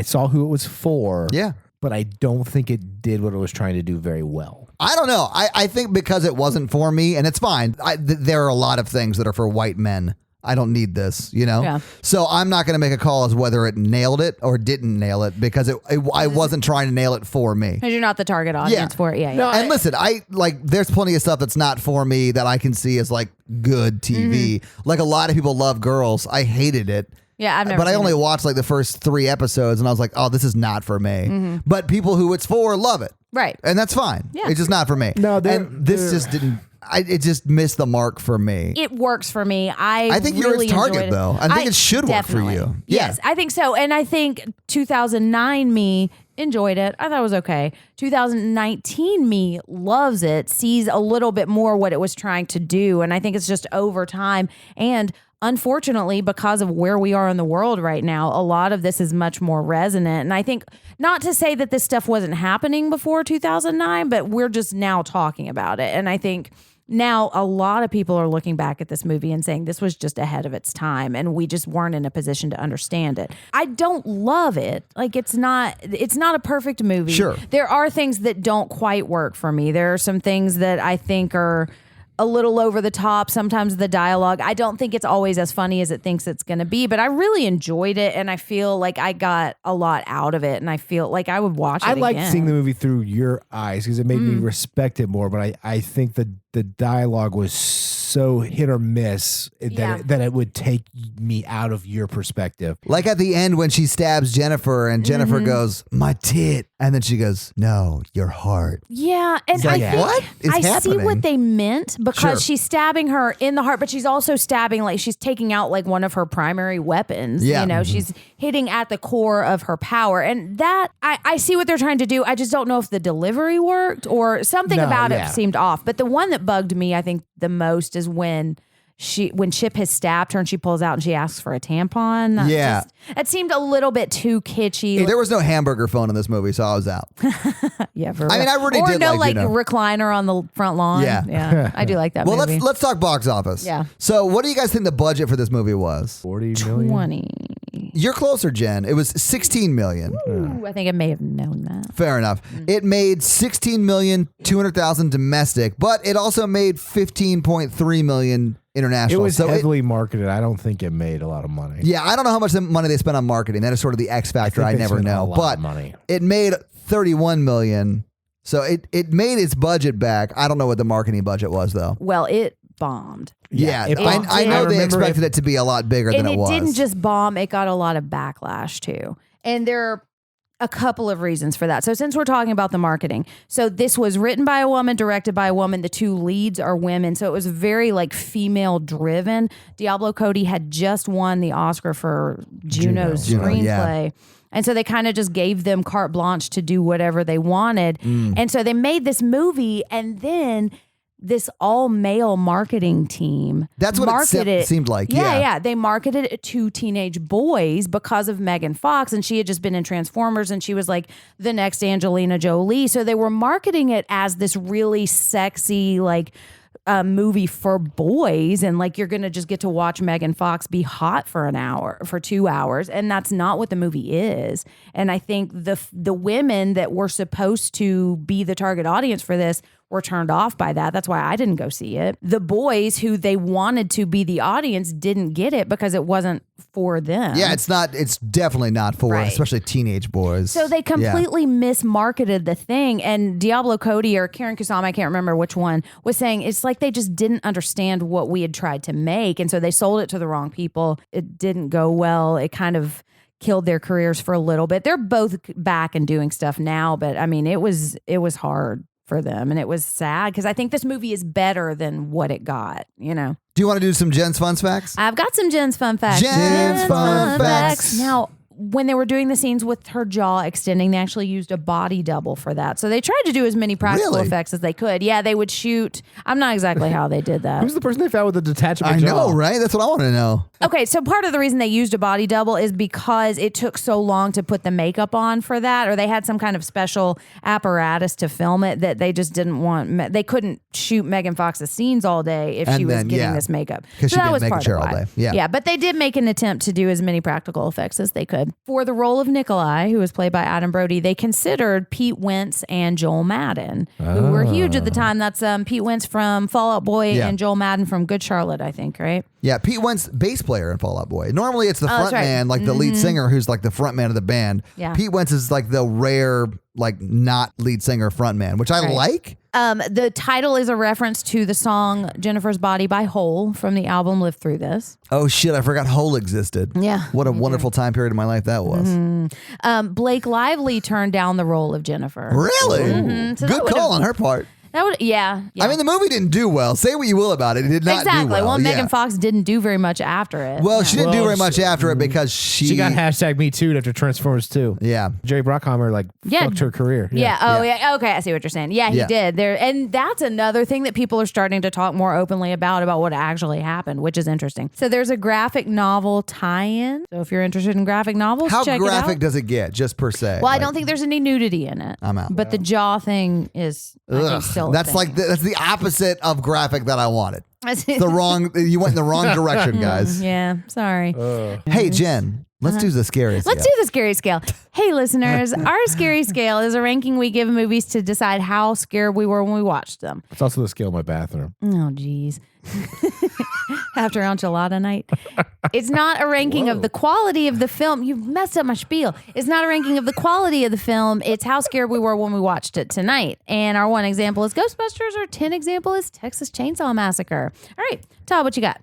saw who it was for. Yeah. But I don't think it did what it was trying to do very well. I don't know. I think because it wasn't for me, and it's fine. There are a lot of things that are for white men. I don't need this, you know? Yeah. So I'm not going to make a call as whether it nailed it or didn't nail it because I wasn't trying to nail it for me. Because you're not the target audience for it. Yeah. No, And listen, there's plenty of stuff that's not for me that I can see as like good TV. Like a lot of people love Girls. I hated it. Yeah, I've never But I seen only it. watched like the first 3 episodes and I was like, oh, this is not for me. But people who it's for love it. Right. And that's fine. Yeah. It's just not for me. No, and this just didn't, it just missed the mark for me. It works for me. I think really you're its target, enjoyed it. though. I think it should work for definitely. you. Yeah. Yes, I think so. And I think 2009 me enjoyed it. I thought it was okay. 2019 me loves it, sees a little bit more what it was trying to do. And I think it's just over time. And unfortunately, because of where we are in the world right now, a lot of this is much more resonant. And I think, not to say that this stuff wasn't happening before 2009, but we're just now talking about it. And I think now a lot of people are looking back at this movie and saying this was just ahead of its time and we just weren't in a position to understand it. I don't love it. Like it's not a perfect movie. Sure. There are things that don't quite work for me. There are some things that I think are a little over the top. Sometimes the dialogue, I don't think it's always as funny as it thinks it's going to be, but I really enjoyed it and I feel like I got a lot out of it and I feel like I would watch it again. I liked seeing the movie through your eyes because it made me respect it more, but I think the dialogue was so hit or miss that it would take me out of your perspective. Like at the end when she stabs Jennifer and Jennifer goes, my tit. And then she goes, no, your heart. Yeah, and I think what is I see happening? what they meant because Sure. she's stabbing her in the heart, but she's also stabbing, like she's taking out like one of her primary weapons. Yeah. You know, she's hitting at the core of her power. And that, I see what they're trying to do. I just don't know if the delivery worked or something about it seemed off. But the one that bugged me, I think, the most is when Chip has stabbed her and she pulls out and she asks for a tampon. That seemed a little bit too kitschy. Hey, there was no hamburger phone in this movie, so I was out. Yeah, for I mean, I really or did no, like, recliner on the front lawn. Yeah. I do like that Well, movie. let's talk box office. Yeah. So what do you guys think the budget for this movie was? 40 million? 20. You're closer, Jen. It was 16 million. Ooh, I think I may have known that. Fair enough. It made 16,200,000 domestic, but it also made 15.3 million international. It was so heavily marketed. I don't think it made a lot of money. yeah, I don't know how much money they spent on marketing. That is sort of the X factor. I they never spent know. a lot But of money. it made 31 million. So it made its budget back. I don't know what the marketing budget was though. Well, it bombed. Yeah, it I bombed. know I they remember expected it to be a lot bigger And than it was. didn't just bomb, it got a lot of backlash too. And there are a couple of reasons for that. So since we're talking about the marketing, so this was written by a woman, directed by a woman. The two leads are women. So it was very like female driven. Diablo Cody had just won the Oscar for Juno's screenplay. And so they kind of just gave them carte blanche to do whatever they wanted. And so they made this movie and then this all-male marketing team. That's what it seemed like. Yeah. They marketed it to teenage boys because of Megan Fox, and she had just been in Transformers, and she was like the next Angelina Jolie. So they were marketing it as this really sexy, like, movie for boys, and like you're gonna just get to watch Megan Fox be hot for 2 hours, and that's not what the movie is. And I think the women that were supposed to be the target audience for this were turned off by that. That's why I didn't go see it. The boys who they wanted to be the audience didn't get it because it wasn't for them. Yeah, it's definitely not for especially teenage boys. So they completely mismarketed the thing. And Diablo Cody or Karen Kusama, I can't remember which one, was saying it's like they just didn't understand what we had tried to make. And so they sold it to the wrong people. It didn't go well. It kind of killed their careers for a little bit. They're both back and doing stuff now, but I mean, it was hard for them, and it was sad because I think this movie is better than what it got, you know. Do you want to do some Jen's fun facts? I've got some Jen's fun facts. Jen's fun facts. Now, when they were doing the scenes with her jaw extending, they actually used a body double for that. So they tried to do as many practical effects as they could. Yeah, they would shoot. I'm not exactly how they did that. Who's the person they found with the detachable jaw? I know, right? That's what I want to know. Okay, so part of the reason they used a body double is because it took so long to put the makeup on for that, or they had some kind of special apparatus to film it that they just didn't want. They couldn't shoot Megan Fox's scenes all day if she was getting this makeup. Because So she that did was make part a chair of all why. day. Yeah. Yeah, but they did make an attempt to do as many practical effects as they could. good. For the role of Nikolai, who was played by Adam Brody, they considered Pete Wentz and Joel Madden, who were huge at the time. That's Pete Wentz from Fall Out Boy and Joel Madden from Good Charlotte, I think, right? Yeah, Pete Wentz, bass player in Fall Out Boy. Normally it's the front man, like the lead singer who's like the front man of the band. Yeah. Pete Wentz is like the rare, like not lead singer front man, which I like. The title is a reference to the song Jennifer's Body by Hole from the album Live Through This. Oh shit, I forgot Hole existed. Yeah. What a wonderful time period in my life that was. Blake Lively turned down the role of Jennifer. Really? So Good call on her part. That would, yeah. I mean, the movie didn't do well. Say what you will about it. It did not do well. Well, Megan Fox didn't do very much after it. Well, she didn't do very much after it because she got hashtag Me Too after Transformers 2. Yeah. Jerry Bruckheimer fucked her career. Yeah. Oh, yeah. Okay, I see what you're saying. Yeah, he did. And that's another thing that people are starting to talk more openly about what actually happened, which is interesting. So there's a graphic novel tie-in. So if you're interested in graphic novels, check it out. How graphic does it get, just per se? Well, I don't think there's any nudity in it. I'm out. But the jaw thing is, I think, still that's a thing. that's the opposite of graphic that I wanted. It's the wrong. You went in the wrong direction, guys. Yeah, sorry. Hey, Jen, let's do the scary scale. Let's do the scary scale. Hey, listeners, our scary scale is a ranking we give movies to decide how scared we were when we watched them. It's also the scale in my bathroom. Oh, geez. After enchilada night. It's not a ranking of the quality of the film. You messed up my spiel. It's not a ranking of the quality of the film. It's how scared we were when we watched it tonight. And our one example is Ghostbusters. Our 10 example is Texas Chainsaw Massacre. All right. Todd, what you got?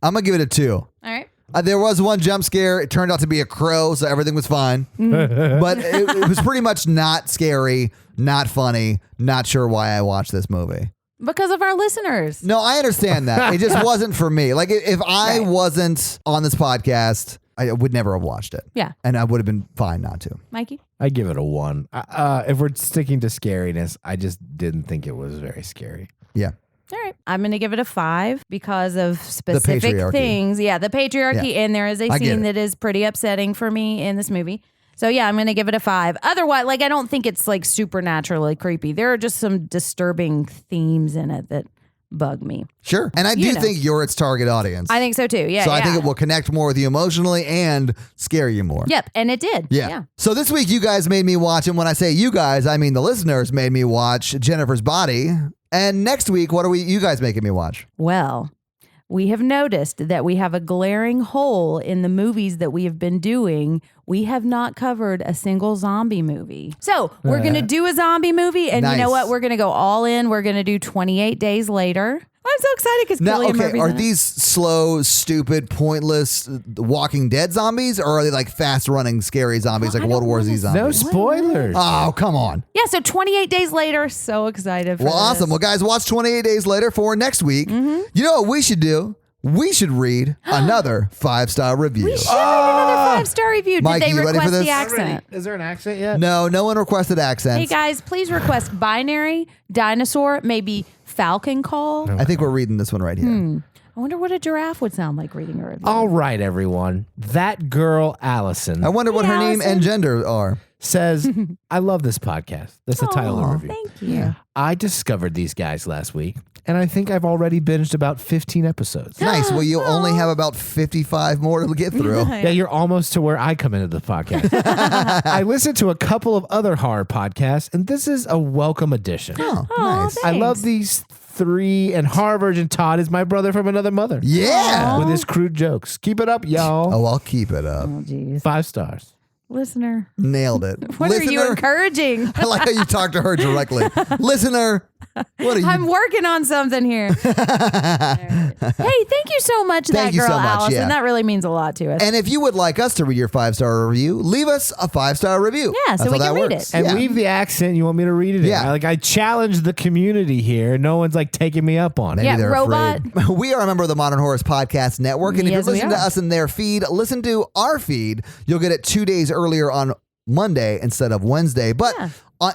I'm going to give it a 2. All right. There was one jump scare. It turned out to be a crow, so everything was fine. But it was pretty much not scary, not funny, not sure why I watched this movie. Because of our listeners. No, I understand that. It just wasn't for me. Like, if I wasn't on this podcast, I would never have watched it. Yeah. And I would have been fine not to. Mikey? I give it a 1. If we're sticking to scariness, I just didn't think it was very scary. Yeah. All right. I'm going to give it a 5 because of specific patriarchy. things. Yeah, the patriarchy. Yeah. And there is a scene that is pretty upsetting for me in this movie. So yeah, I'm going to give it a 5. Otherwise, I don't think it's supernaturally creepy. There are just some disturbing themes in it that bug me. Sure. And I do think you're its target audience. I think so too. Yeah. So I think it will connect more with you emotionally and scare you more. Yep. And it did. Yeah. So this week you guys made me watch, and when I say you guys, I mean the listeners made me watch Jennifer's Body. And next week, what are you guys making me watch? Well, we have noticed that we have a glaring hole in the movies that we have been doing. We have not covered a single zombie movie. So we're going to do a zombie movie. And you know what? We're going to go all in. We're going to do 28 Days Later. I'm so excited because Cillian Murphy's are in it. these slow, stupid, pointless Walking Dead zombies, or are they like fast-running, scary zombies, like World War Z zombies? No spoilers. Oh, come on. Yeah, so 28 Days Later. So excited for Well, this. awesome. Well, guys, watch 28 Days Later for next week. You know what we should do? We should read another 5-star review. We should read another 5-star review. Did Mikey, they you ready for request this? the accent? Is there an accent yet? No one requested accents. Hey, guys, please request binary, dinosaur, maybe falcon call. I think we're reading this one right here. I wonder what a giraffe would sound like reading a review. All right, everyone. That girl, Allison, I wonder what her name Allison. and gender are. says, I love this podcast. That's the title of the review. Thank you. I discovered these guys last week, and I think I've already binged about 15 episodes. Nice. Well, you only have about 55 more to get through. Yeah, you're almost to where I come into the podcast. I listened to a couple of other horror podcasts, and this is a welcome addition. Oh, nice. thanks. I love these 3, and horror virgin Todd is my brother from another mother. Yeah. With his crude jokes. Keep it up, y'all. Oh, I'll keep it up. Oh, geez. 5 stars. Listener. Nailed it. What are you encouraging? I like how you talk to her directly. Listener, what are you? I'm working on something here. Hey, thank you so much, Thank that you girl, so much, Allison. yeah. That really means a lot to us. And if you would like us to read your 5-star review, leave us a 5-star review. Yeah, so That's we how can that read works. it. And Yeah. leave the accent you want me to read it in. Yeah. I challenge the community here. No one's taking me up on it. Maybe Yeah, they're robot. afraid. We are a member of the Modern Horrors Podcast Network. And if Yes, you're we listening to are. us in their feed, listen to our feed. You'll get it 2 days earlier on Monday instead of Wednesday. But Yeah.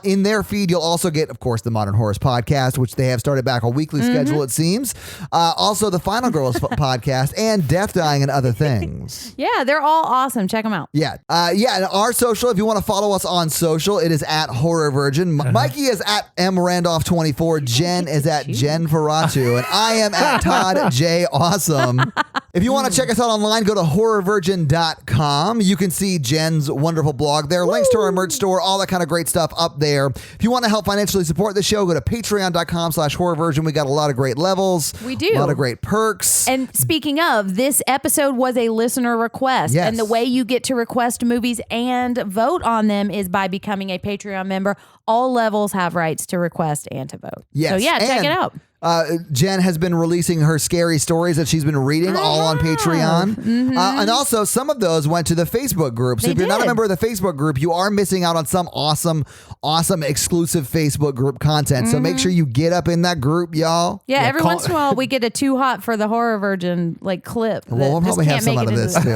In their feed, you'll also get, of course, the Modern Horrors podcast, which they have started back a weekly schedule, it seems. Also, the Final Girls podcast and Death, Dying, and Other Things. Yeah, they're all awesome. Check them out. Yeah. And our social, if you want to follow us on social, it is at Horror Virgin. Mikey is at mrandolph24. Jen is at Jen Ferratu. And I am at Todd J. Awesome. If you want to check us out online, go to horrorvirgin.com. You can see Jen's wonderful blog there. Links to our merch store, all that kind of great stuff up there. If you want to help financially support the show, go to patreon.com/horrorvirgin. We got a lot of great levels. We do. A lot of great perks. And speaking of, this episode was a listener request. Yes. And the way you get to request movies and vote on them is by becoming a Patreon member. All levels have rights to request and to vote. Yes. So yeah, check it out. Jen has been releasing her scary stories that she's been reading all on Patreon. And also, some of those went to the Facebook group. So if you're not a member of the Facebook group, you are missing out on some awesome exclusive Facebook group content. So make sure you get up in that group, y'all. Yeah, every once in a while we get a too hot for the Horror Virgin clip. Well, we'll probably have some out of this too.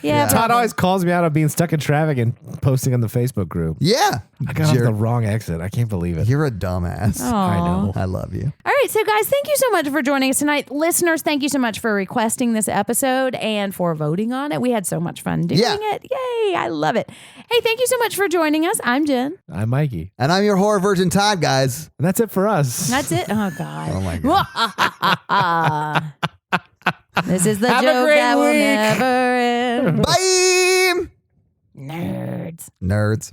Yeah. Todd always calls me out on being stuck in traffic and posting on the Facebook group. Yeah. I got off the wrong exit. I can't believe it. You're a dumbass. I know. I love you. All right, so guys, thank you so much for joining us tonight. Listeners, thank you so much for requesting this episode and for voting on it. We had so much fun doing it. Yay, I love it. Hey, thank you so much for joining us. I'm Jen. I'm Mikey. And I'm your Horror Virgin Todd, guys. And that's it for us. That's it. Oh, God. Oh, my God. This is the Have a joke great that will week. never end. Bye. Nerds. Nerds.